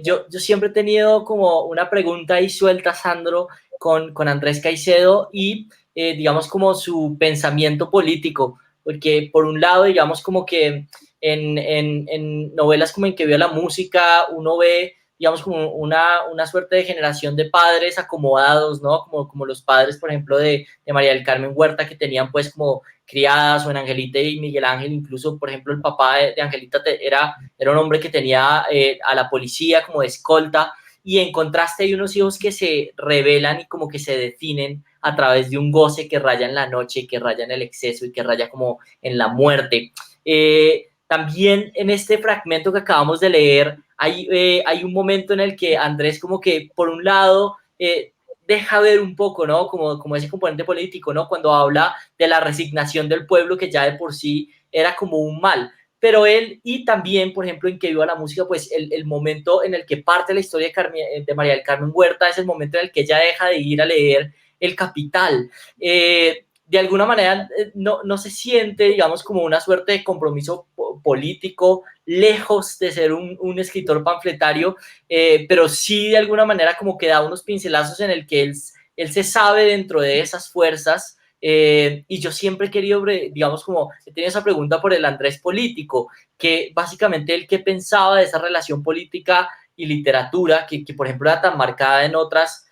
Yo siempre he tenido como una pregunta ahí suelta, Sandro, con Andrés Caicedo y digamos como su pensamiento político, porque por un lado, digamos como que en novelas como En que viva la música, uno ve digamos, como una suerte de generación de padres acomodados, ¿no? Como los padres, por ejemplo, de María del Carmen Huerta, que tenían pues como criadas, o en Angelita y Miguel Ángel, incluso, por ejemplo, el papá de Angelita era un hombre que tenía a la policía como de escolta, y en contraste hay unos hijos que se rebelan y como que se definen a través de un goce que raya en la noche, que raya en el exceso y que raya como en la muerte. También en este fragmento que acabamos de leer, hay un momento en el que Andrés como que, por un lado, deja ver un poco, ¿no? Como ese componente político, ¿no? Cuando habla de la resignación del pueblo, que ya de por sí era como un mal. Pero él, y también, por ejemplo, en que viva la música, pues el momento en el que parte la historia de María del Carmen Huerta es el momento en el que ella deja de ir a leer El Capital. De alguna manera no se siente, digamos, como una suerte de compromiso político, lejos de ser un escritor panfletario, pero sí de alguna manera como que da unos pincelazos en el que él se sabe dentro de esas fuerzas. Y yo siempre he querido, digamos, como he tenido esa pregunta por el Andrés político, que básicamente él qué pensaba de esa relación política y literatura, que por ejemplo era tan marcada en otras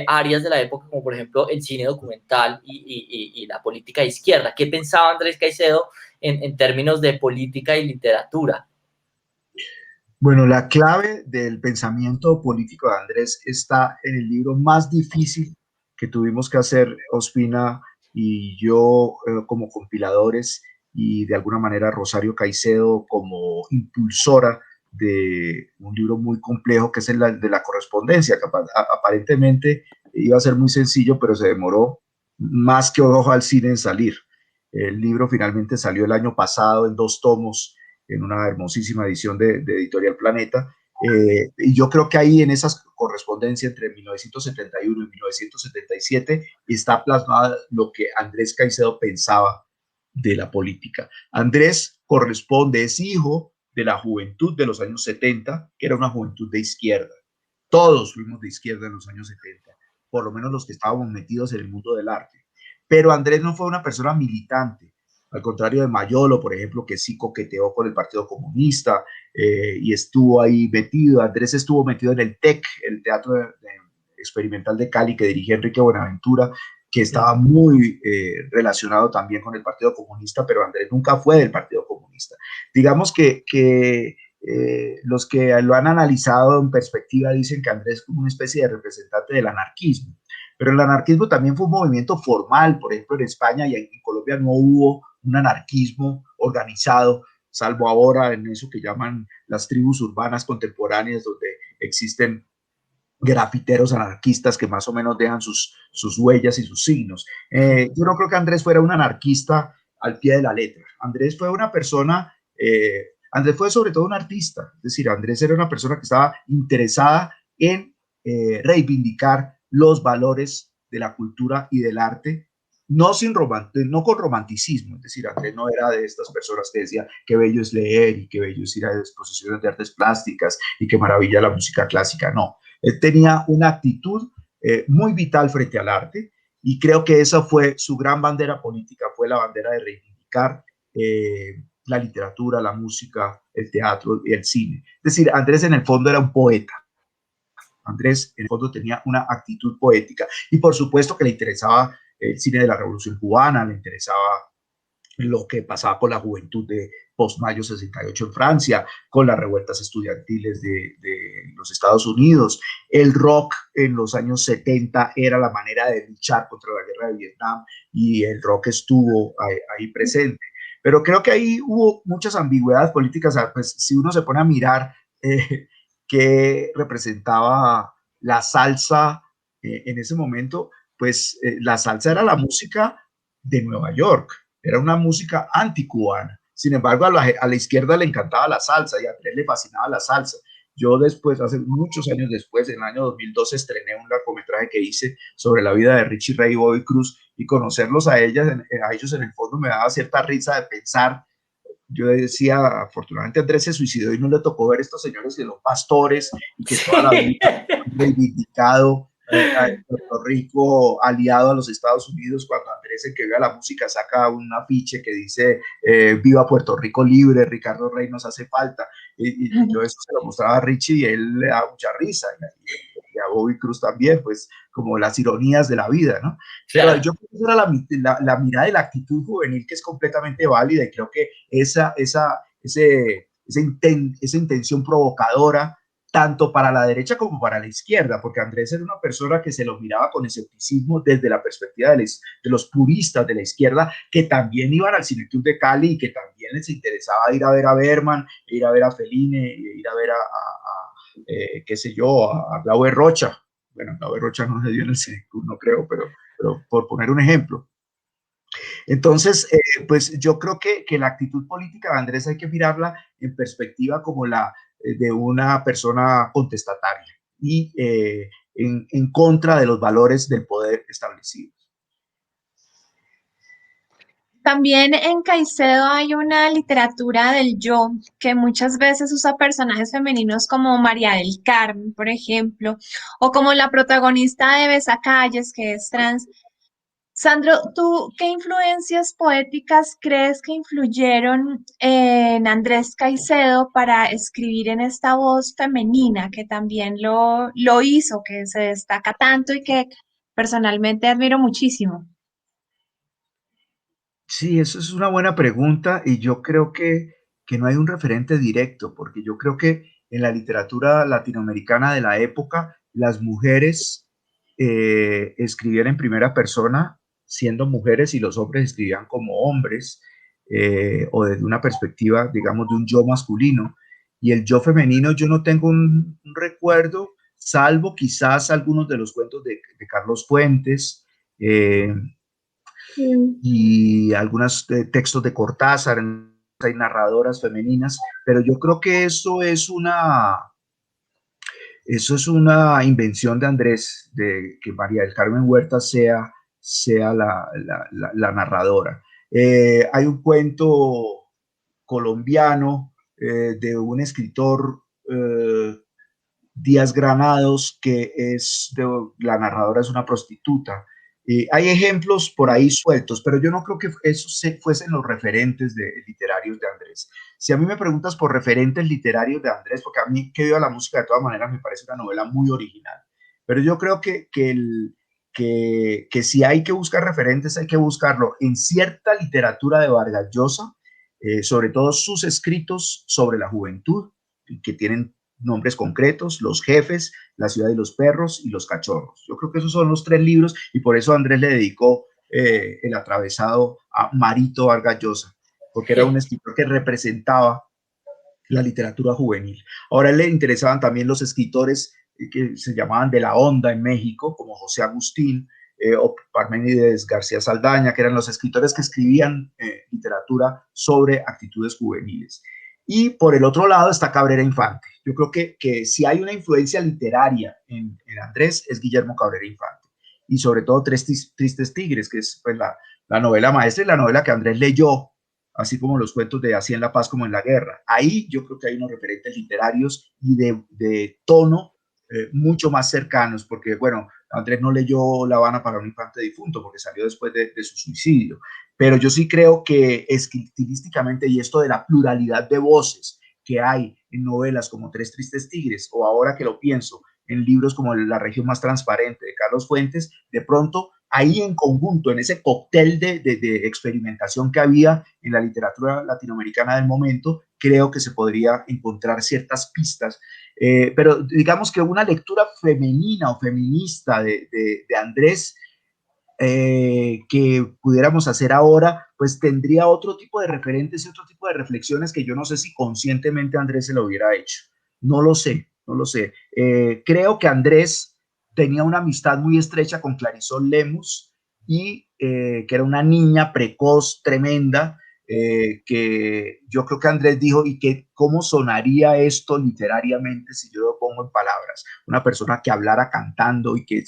áreas de la época, como por ejemplo el cine documental y la política de izquierda. ¿Qué pensaba Andrés Caicedo en términos de política y literatura? Bueno, la clave del pensamiento político de Andrés está en el libro más difícil que tuvimos que hacer Ospina y yo como compiladores, y de alguna manera Rosario Caicedo como impulsora de un libro muy complejo, que es el de la correspondencia, que aparentemente iba a ser muy sencillo, pero se demoró más que Ojo al Cine en salir. El libro finalmente salió el año pasado en 2 tomos, en una hermosísima edición de Editorial Planeta. Y yo creo que ahí en esa correspondencia entre 1971 y 1977 está plasmada lo que Andrés Caicedo pensaba de la política. Andrés corresponde, es hijo de la juventud de los años 70, que era una juventud de izquierda. Todos fuimos de izquierda en los años 70, por lo menos los que estábamos metidos en el mundo del arte. Pero Andrés no fue una persona militante, al contrario de Mayolo, por ejemplo, que sí coqueteó con el Partido Comunista y estuvo ahí metido. Andrés estuvo metido en el TEC, el Teatro Experimental de Cali, que dirigía Enrique Buenaventura, que estaba muy relacionado también con el Partido Comunista, pero Andrés nunca fue del Partido Comunista. Digamos que los que lo han analizado en perspectiva dicen que Andrés es como una especie de representante del anarquismo, pero el anarquismo también fue un movimiento formal. Por ejemplo, en España y en Colombia no hubo un anarquismo organizado, salvo ahora en eso que llaman las tribus urbanas contemporáneas, donde existen grafiteros anarquistas que más o menos dejan sus huellas y sus signos. Yo no creo que Andrés fuera un anarquista al pie de la letra. Andrés fue una persona, Andrés fue sobre todo un artista, es decir, Andrés era una persona que estaba interesada en reivindicar los valores de la cultura y del arte, no con romanticismo. Es decir, Andrés no era de estas personas que decía qué bello es leer y qué bello es ir a exposiciones de artes plásticas y qué maravilla la música clásica, no. Él tenía una actitud muy vital frente al arte, y creo que esa fue su gran bandera política, fue la bandera de reivindicar la literatura, la música, el teatro y el cine. Es decir, Andrés en el fondo era un poeta. Andrés en el fondo tenía una actitud poética, y por supuesto que le interesaba el cine de la Revolución Cubana, le interesaba lo que pasaba con la juventud de post-mayo 68 en Francia, con las revueltas estudiantiles de los Estados Unidos. El rock en los años 70 era la manera de luchar contra la guerra de Vietnam y el rock estuvo ahí presente. Pero creo que ahí hubo muchas ambigüedades políticas. Pues, si uno se pone a mirar qué representaba la salsa en ese momento, pues la salsa era la música de Nueva York, era una música anticubana. Sin embargo, a la izquierda le encantaba la salsa y a Andrés le fascinaba la salsa. Yo después, hace muchos años después, en el año 2012, estrené un largometraje que hice sobre la vida de Richie Ray y Bobby Cruz, y conocerlos a ellos en el fondo me daba cierta risa de pensar. Yo decía, afortunadamente Andrés se suicidó y no le tocó ver estos señores que son pastores y que toda la vida han reivindicado a Puerto Rico aliado a los Estados Unidos. Cuando Andrés, el que vea la música, saca un afiche que dice viva Puerto Rico libre, Ricardo Rey nos hace falta, y yo eso se lo mostraba a Richie y él le da mucha risa, y a Bobby Cruz también, pues como las ironías de la vida, ¿no? Claro. Pero yo creo que esa era la mirada y la actitud juvenil, que es completamente válida, y creo que esa intención provocadora tanto para la derecha como para la izquierda, porque Andrés era una persona que se lo miraba con escepticismo desde la perspectiva de los puristas de la izquierda, que también iban al Cineclub de Cali y que también les interesaba ir a ver a Berman, ir a ver a Fellini, ir a ver qué sé yo, a Glauber Rocha. Bueno, Glauber Rocha no se dio en el Cineclub, no creo, pero por poner un ejemplo. Entonces, pues yo creo que la actitud política de Andrés hay que mirarla en perspectiva como la de una persona contestataria y en contra de los valores del poder establecido. También en Caicedo hay una literatura del yo que muchas veces usa personajes femeninos como María del Carmen, por ejemplo, o como la protagonista de Besacalles, que es trans. Sandro, ¿tú qué influencias poéticas crees que influyeron en Andrés Caicedo para escribir en esta voz femenina que también lo hizo, que se destaca tanto y que personalmente admiro muchísimo? Sí, eso es una buena pregunta, y yo creo que no hay un referente directo, porque yo creo que en la literatura latinoamericana de la época las mujeres escribían en primera persona siendo mujeres, y los hombres escribían como hombres, o desde una perspectiva, digamos, de un yo masculino. Y el yo femenino yo no tengo un recuerdo, salvo quizás algunos de los cuentos de Carlos Fuentes, y algunos textos de Cortázar. Hay narradoras femeninas, pero yo creo que eso es una invención de Andrés, de que María del Carmen Huerta sea la narradora. Hay un cuento colombiano de un escritor, Díaz Granados, que la narradora es una prostituta. Hay ejemplos por ahí sueltos, pero yo no creo que esos fuesen los referentes literarios de Andrés. Si a mí me preguntas por referentes literarios de Andrés, porque a mí Que viva la música de todas maneras me parece una novela muy original, pero yo creo que si hay que buscar referentes, hay que buscarlo en cierta literatura de Vargas Llosa, sobre todo sus escritos sobre la juventud, que tienen nombres concretos: Los jefes, La ciudad de los perros y Los cachorros. Yo creo que esos son los 3 libros, y por eso Andrés le dedicó El atravesado a Marito Vargas Llosa, porque era un escritor que representaba la literatura juvenil. Ahora, a él le interesaban también los escritores que se llamaban de la onda en México, como José Agustín, o Parménides García Saldaña, que eran los escritores que escribían literatura sobre actitudes juveniles. Y por el otro lado está Cabrera Infante. Yo creo que si hay una influencia literaria en Andrés, es Guillermo Cabrera Infante. Y sobre todo Tristes Tigres, que es pues, la novela maestra y la novela que Andrés leyó, así como los cuentos de Así en la paz como en la guerra. Ahí yo creo que hay unos referentes literarios y de tono mucho más cercanos, porque, bueno, Andrés no leyó La Habana para un infante difunto, porque salió después de su suicidio, pero yo sí creo que estilísticamente, y esto de la pluralidad de voces que hay en novelas como Tres Tristes Tigres, o ahora que lo pienso, en libros como La región más transparente de Carlos Fuentes, de pronto ahí en conjunto, en ese cóctel de experimentación que había en la literatura latinoamericana del momento, creo que se podría encontrar ciertas pistas. Pero digamos que una lectura femenina o feminista de Andrés que pudiéramos hacer ahora, pues tendría otro tipo de referentes y otro tipo de reflexiones que yo no sé si conscientemente Andrés se lo hubiera hecho. No lo sé, no lo sé. Creo que Andrés tenía una amistad muy estrecha con Clarisol Lemus y que era una niña precoz, tremenda, que yo creo que Andrés dijo, y que cómo sonaría esto literariamente si yo lo pongo en palabras. Una persona que hablara cantando y que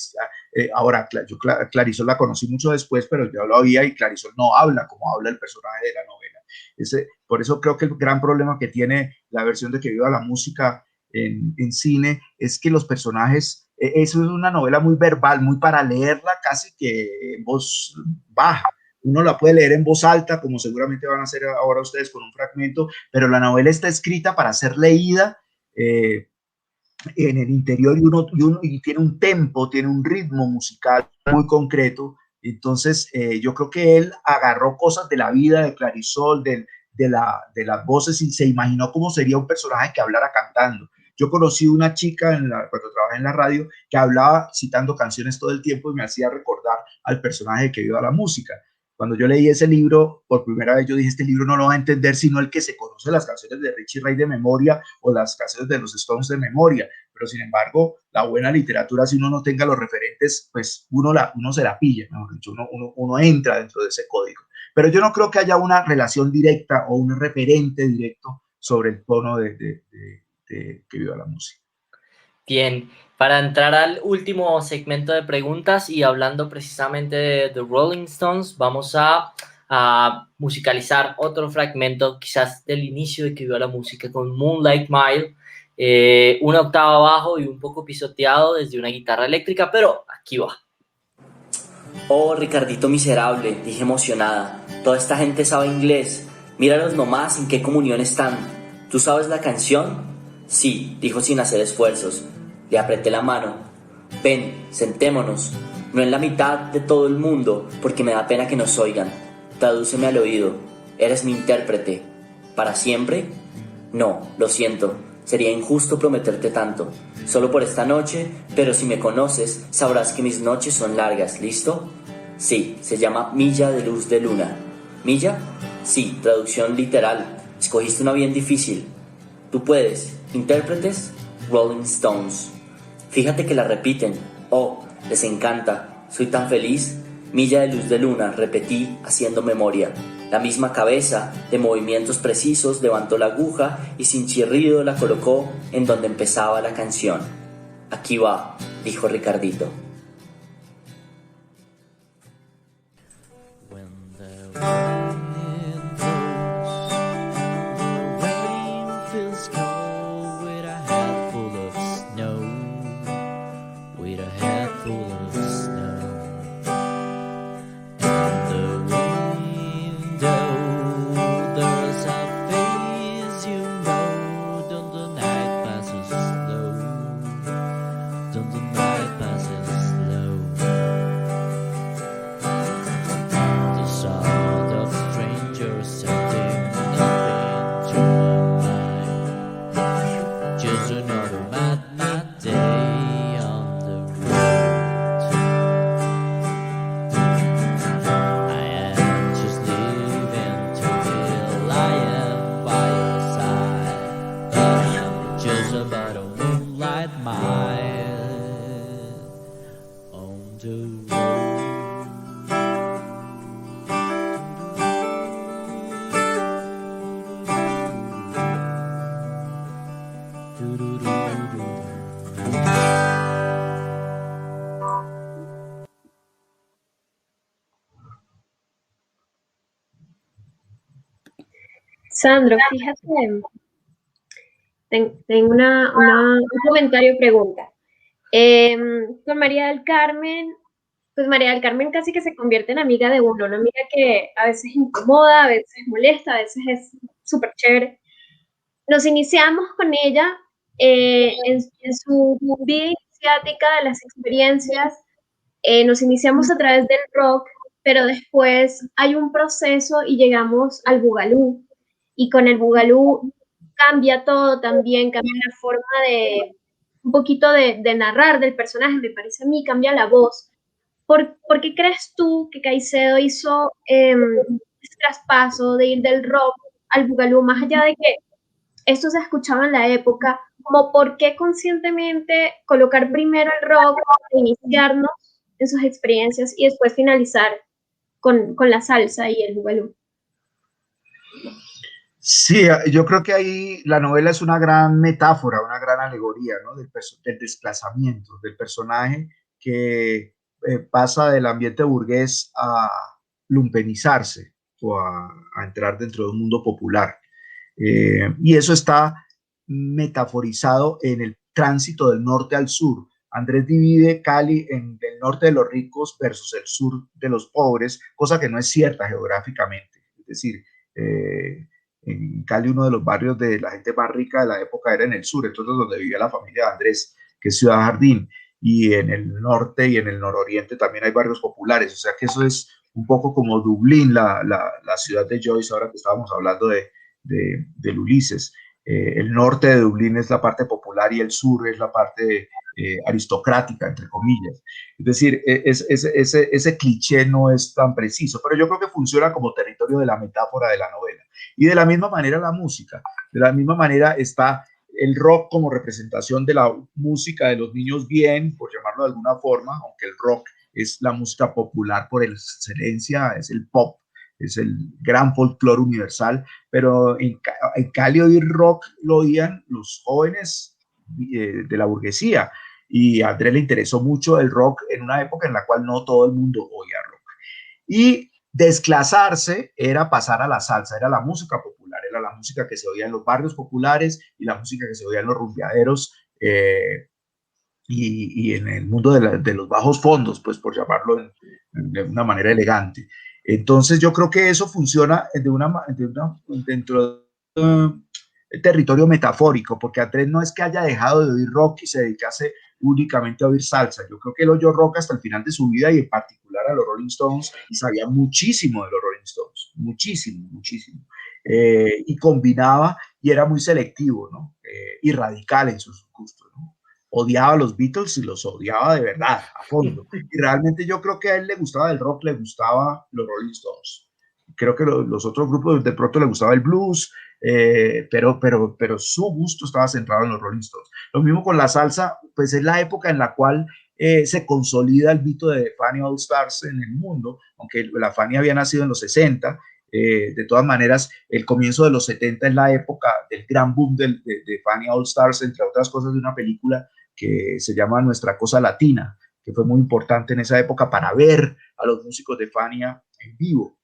ahora, yo Clarisol la conocí mucho después, pero yo lo oía y Clarisol no habla como habla el personaje de la novela. Por eso creo que el gran problema que tiene la versión de Que Viva la Música en cine es que los personajes, eso es una novela muy verbal, muy para leerla casi que en voz baja. Uno la puede leer en voz alta, como seguramente van a hacer ahora ustedes con un fragmento, pero la novela está escrita para ser leída en el interior y tiene un tempo, tiene un ritmo musical muy concreto. Entonces, yo creo que él agarró cosas de la vida de Clarisol, de las voces y se imaginó cómo sería un personaje que hablara cantando. Yo conocí una chica cuando trabajé en la radio que hablaba citando canciones todo el tiempo y me hacía recordar al personaje que Viva la Música. Cuando yo leí ese libro, por primera vez yo dije, este libro no lo va a entender sino el que se conoce las canciones de Richie Ray de memoria o las canciones de los Stones de memoria. Pero sin embargo, la buena literatura, si uno no tenga los referentes, pues uno se la pilla, mejor dicho, uno entra dentro de ese código. Pero yo no creo que haya una relación directa o un referente directo sobre el tono de Que Viva la Música. Bien, para entrar al último segmento de preguntas y hablando precisamente de The Rolling Stones, vamos a musicalizar otro fragmento quizás del inicio de Que Viva la Música con Moonlight Mile, una octava abajo y un poco pisoteado desde una guitarra eléctrica, pero aquí va. Oh, Ricardito miserable, dije emocionada. Toda esta gente sabe inglés. Míralos nomás en qué comunión están. ¿Tú sabes la canción? Sí, dijo sin hacer esfuerzos. Le apreté la mano. Ven, sentémonos. No en la mitad de todo el mundo, porque me da pena que nos oigan. Tradúceme al oído. Eres mi intérprete. ¿Para siempre? No, lo siento. Sería injusto prometerte tanto. Solo por esta noche, pero si me conoces, sabrás que mis noches son largas. ¿Listo? Sí, se llama Milla de Luz de Luna. ¿Milla? Sí, traducción literal. Escogiste una bien difícil. Tú puedes. ¿Intérpretes? Rolling Stones. Fíjate que la repiten. Oh, les encanta. Soy tan feliz. Milla de Luz de Luna, repetí haciendo memoria. La misma cabeza, de movimientos precisos, levantó la aguja y sin chirrido la colocó en donde empezaba la canción. Aquí va, dijo Ricardito. Sandro, fíjate, tengo un comentario, pregunta. Con María del Carmen, pues María del Carmen casi que se convierte en amiga de uno, una amiga que a veces incomoda, a veces molesta, a veces es súper chévere. Nos iniciamos con ella en su vida iniciática de las experiencias Nos iniciamos a través del rock, pero después hay un proceso y llegamos al bugalú. Y con el bugalú cambia todo también, cambia la forma de un poquito de narrar del personaje, me parece a mí, cambia la voz. ¿Por qué crees tú que Caicedo hizo ese traspaso de ir del rock al bugalú, más allá de que esto se escuchaba en la época, como por qué conscientemente colocar primero el rock, iniciarnos en sus experiencias y después finalizar con la salsa y el bugalú? Sí, yo creo que ahí la novela es una gran metáfora, una gran alegoría, ¿no? Del desplazamiento, del personaje que pasa del ambiente burgués a lumpenizarse o a entrar dentro de un mundo popular. Y eso está metaforizado en el tránsito del norte al sur. Andrés divide Cali en el norte de los ricos versus el sur de los pobres, cosa que no es cierta geográficamente. Es decir, en Cali uno de los barrios de la gente más rica de la época era en el sur, entonces donde vivía la familia de Andrés, que es Ciudad Jardín, y en el norte y en el nororiente también hay barrios populares, o sea que eso es un poco como Dublín, la ciudad de Joyce, ahora que estábamos hablando del Ulises. El norte de Dublín es la parte popular y el sur es la parte aristocrática, entre comillas. Es decir, ese cliché no es tan preciso, pero yo creo que funciona como territorio de la metáfora de la novela. Y de la misma manera la música, de la misma manera está el rock como representación de la música de los niños bien, por llamarlo de alguna forma, aunque el rock es la música popular por excelencia, es el pop, es el gran folclore universal, pero en Cali oír rock lo oían los jóvenes de la burguesía, y a Andrés le interesó mucho el rock en una época en la cual no todo el mundo oía rock. Y desclasarse era pasar a la salsa, era la música popular, era la música que se oía en los barrios populares y la música que se oía en los rumbeaderos y en el mundo de los bajos fondos, pues por llamarlo de una manera elegante. Entonces yo creo que eso funciona dentro de un territorio metafórico, porque Andrés no es que haya dejado de oír rock y se dedicase únicamente a oír salsa. Yo creo que él oyó rock hasta el final de su vida y en particular a los Rolling Stones, y sabía muchísimo de los Rolling Stones, muchísimo, muchísimo. Y combinaba y era muy selectivo, ¿no? Y radical en sus gustos, ¿no? Odiaba a los Beatles y los odiaba de verdad, a fondo. Y realmente yo creo que a él le gustaba el rock, le gustaba los Rolling Stones. Creo que los otros grupos de pronto le gustaba el blues, pero su gusto estaba centrado en los Rolling Stones. Lo mismo con la salsa, pues es la época en la cual se consolida el mito de Fania All Stars en el mundo, aunque la Fania había nacido en los 60. De todas maneras, el comienzo de los 70 es la época del gran boom de Fania All Stars, entre otras cosas, de una película que se llama Nuestra Cosa Latina, que fue muy importante en esa época para ver a los músicos de Fania en vivo.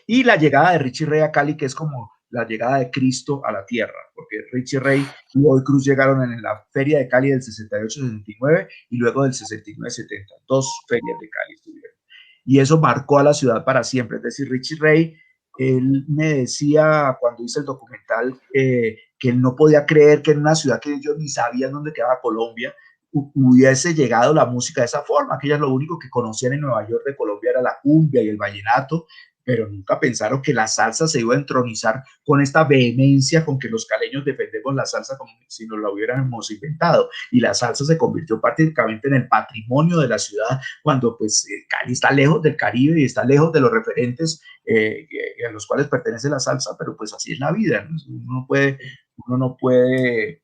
Y la llegada de Richie Ray a Cali, que es como la llegada de Cristo a la tierra, porque Richie Ray y Boy Cruz llegaron en la Feria de Cali del 68-69 y luego del 69-70, dos ferias de Cali estuvieron. Y eso marcó a la ciudad para siempre. Es decir, Richie Ray, él me decía cuando hice el documental que él no podía creer que en una ciudad que ellos ni sabían dónde quedaba Colombia, hubiese llegado la música de esa forma, que ellos lo único que conocían en Nueva York de Colombia era la cumbia y el vallenato, pero nunca pensaron que la salsa se iba a entronizar con esta vehemencia con que los caleños defendemos la salsa como si nos la hubiéramos inventado. Y la salsa se convirtió prácticamente en el patrimonio de la ciudad, cuando pues Cali está lejos del Caribe y está lejos de los referentes a los cuales pertenece la salsa, pero pues así es la vida, ¿no? Uno no puede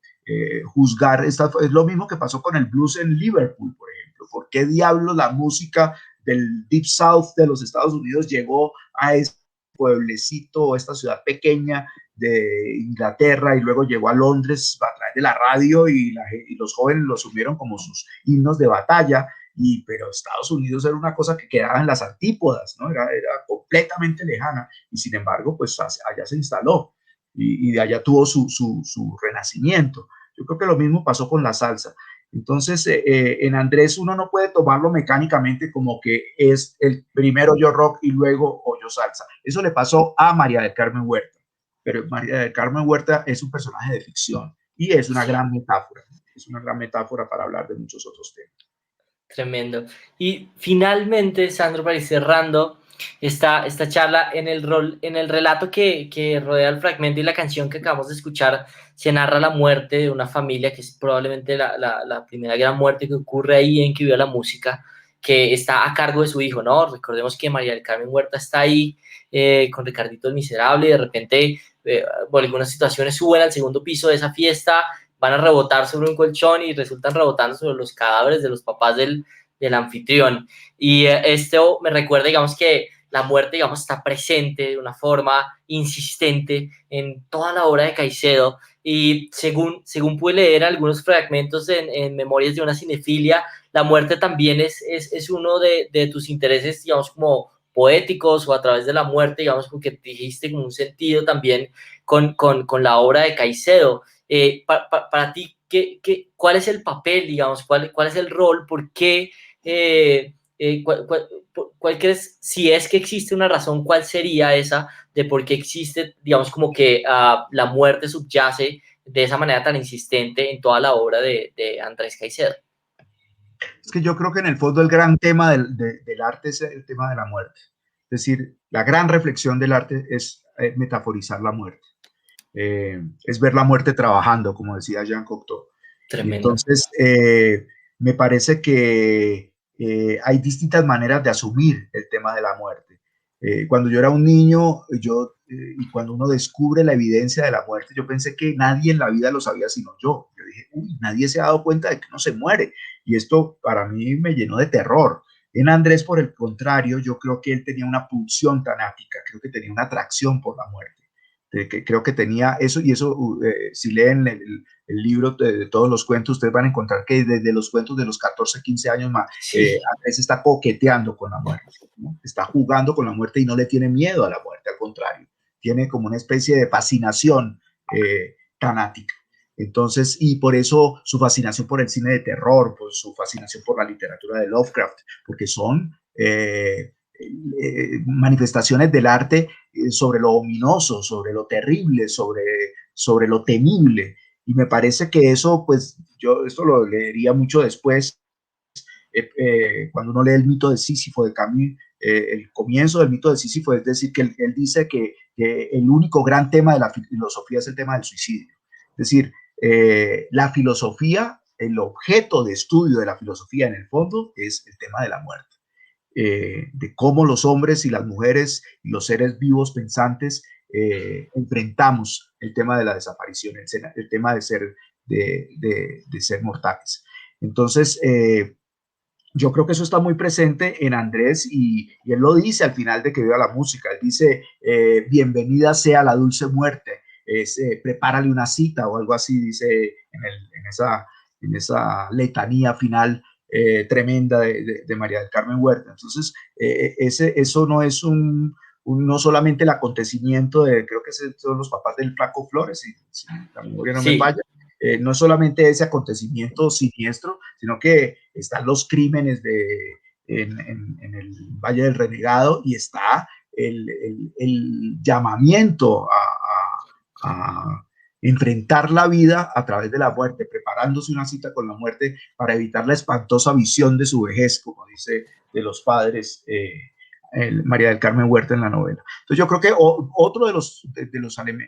juzgar. Es lo mismo que pasó con el blues en Liverpool, por ejemplo. ¿Por qué diablos la música del Deep South de los Estados Unidos llegó a ese pueblecito, esta ciudad pequeña de Inglaterra, y luego llegó a Londres a través de la radio, y los jóvenes lo asumieron como sus himnos de batalla? Pero Estados Unidos era una cosa que quedaba en las antípodas, ¿no? Era completamente lejana, y sin embargo, pues allá se instaló, y de allá tuvo su renacimiento. Yo creo que lo mismo pasó con la salsa. Entonces, en Andrés uno no puede tomarlo mecánicamente como que es el primero yo rock y luego yo salsa. Eso le pasó a María del Carmen Huerta, pero María del Carmen Huerta es un personaje de ficción y es una gran metáfora para hablar de muchos otros temas. Tremendo. Y finalmente, Sandro, para ir cerrando esta charla, en el relato que rodea el fragmento y la canción que acabamos de escuchar, se narra la muerte de una familia que es probablemente la primera gran muerte que ocurre ahí en que vive la música, que está a cargo de su hijo, ¿no? Recordemos que María del Carmen Huerta está ahí con Ricardito el Miserable y de repente, por algunas situaciones, suben al segundo piso de esa fiesta, van a rebotar sobre un colchón y resultan rebotando sobre los cadáveres de los papás del anfitrión. Y esto me recuerda, digamos, que la muerte, digamos, está presente de una forma insistente en toda la obra de Caicedo. Y según pude leer algunos fragmentos en Memorias de una cinefilia, la muerte también es uno de tus intereses, digamos, como poéticos o a través de la muerte, digamos, porque dijiste como un sentido también con la obra de Caicedo. Para ti, ¿cuál es el papel, digamos, cuál es el rol, por qué, cuál crees, si es que existe una razón, cuál sería esa de por qué existe, digamos, como que la muerte subyace de esa manera tan insistente en toda la obra de Andrés Caicedo? Es que yo creo que en el fondo el gran tema del arte es el tema de la muerte. Es decir, la gran reflexión del arte es metaforizar la muerte. Es ver la muerte trabajando, como decía Jean Cocteau. Y Tremendo. entonces me parece que hay distintas maneras de asumir el tema de la muerte. Cuando yo era un niño, y cuando uno descubre la evidencia de la muerte, yo pensé que nadie en la vida lo sabía sino yo. Yo dije, uy, nadie se ha dado cuenta de que uno se muere. Y esto para mí me llenó de terror. En Andrés, por el contrario, yo creo que él tenía una pulsión tanática, creo que tenía una atracción por la muerte. Que creo que tenía eso, y eso, si leen el libro de todos los cuentos, ustedes van a encontrar que desde los cuentos de los 14, 15 años más, Sí. Andrés está coqueteando con la muerte, ¿no? Está jugando con la muerte y no le tiene miedo a la muerte, al contrario, tiene como una especie de fascinación tanática. Entonces, y por eso su fascinación por el cine de terror, por su fascinación por la literatura de Lovecraft, porque son manifestaciones del arte sobre lo ominoso, sobre lo terrible, sobre lo temible. Y me parece que eso, pues yo esto lo leería mucho después, cuando uno lee el mito de Sísifo de Camus, el comienzo del mito de Sísifo, es decir, que él dice que el único gran tema de la filosofía es el tema del suicidio. Es decir, la filosofía, el objeto de estudio de la filosofía en el fondo es el tema de la muerte. De cómo los hombres y las mujeres y los seres vivos pensantes enfrentamos el tema de la desaparición, el tema de ser mortales. Entonces, yo creo que eso está muy presente en Andrés y él lo dice al final de que viva la música. Él dice, bienvenida sea la dulce muerte, prepárale una cita o algo así, dice en esa letanía final tremenda de María del Carmen Huerta. Entonces, eso no es no solamente el acontecimiento creo que son los papás del Flaco Flores, si la memoria no me Sí. falla, no solamente ese acontecimiento siniestro, sino que están los crímenes en el Valle del Renegado y está el llamamiento a enfrentar la vida a través de la muerte, preparándose una cita con la muerte para evitar la espantosa visión de su vejez, como dice de los padres María del Carmen Huerta en la novela. Entonces yo creo que otro de los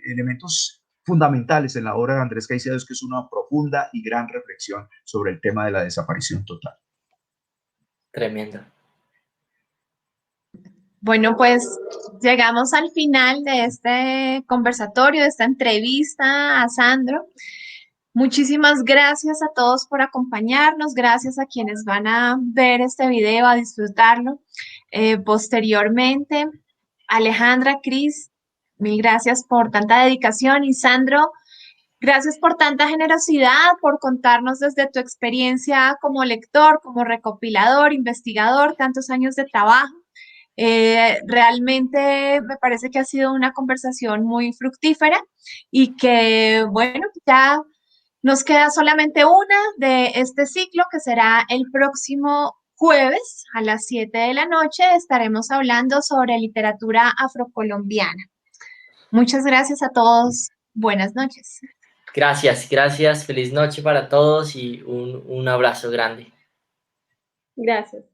elementos fundamentales en la obra de Andrés Caicedo es que es una profunda y gran reflexión sobre el tema de la desaparición total. Tremendo. Bueno, pues llegamos al final de este conversatorio, de esta entrevista a Sandro. Muchísimas gracias a todos por acompañarnos, gracias a quienes van a ver este video, a disfrutarlo posteriormente. Alejandra, Cris, mil gracias por tanta dedicación y Sandro, gracias por tanta generosidad, por contarnos desde tu experiencia como lector, como recopilador, investigador, tantos años de trabajo. Realmente me parece que ha sido una conversación muy fructífera y que, bueno, ya nos queda solamente una de este ciclo que será el próximo jueves a las 7 de la noche. Estaremos hablando sobre literatura afrocolombiana. Muchas gracias a todos. Buenas noches. Gracias. Feliz noche para todos y un abrazo grande. Gracias.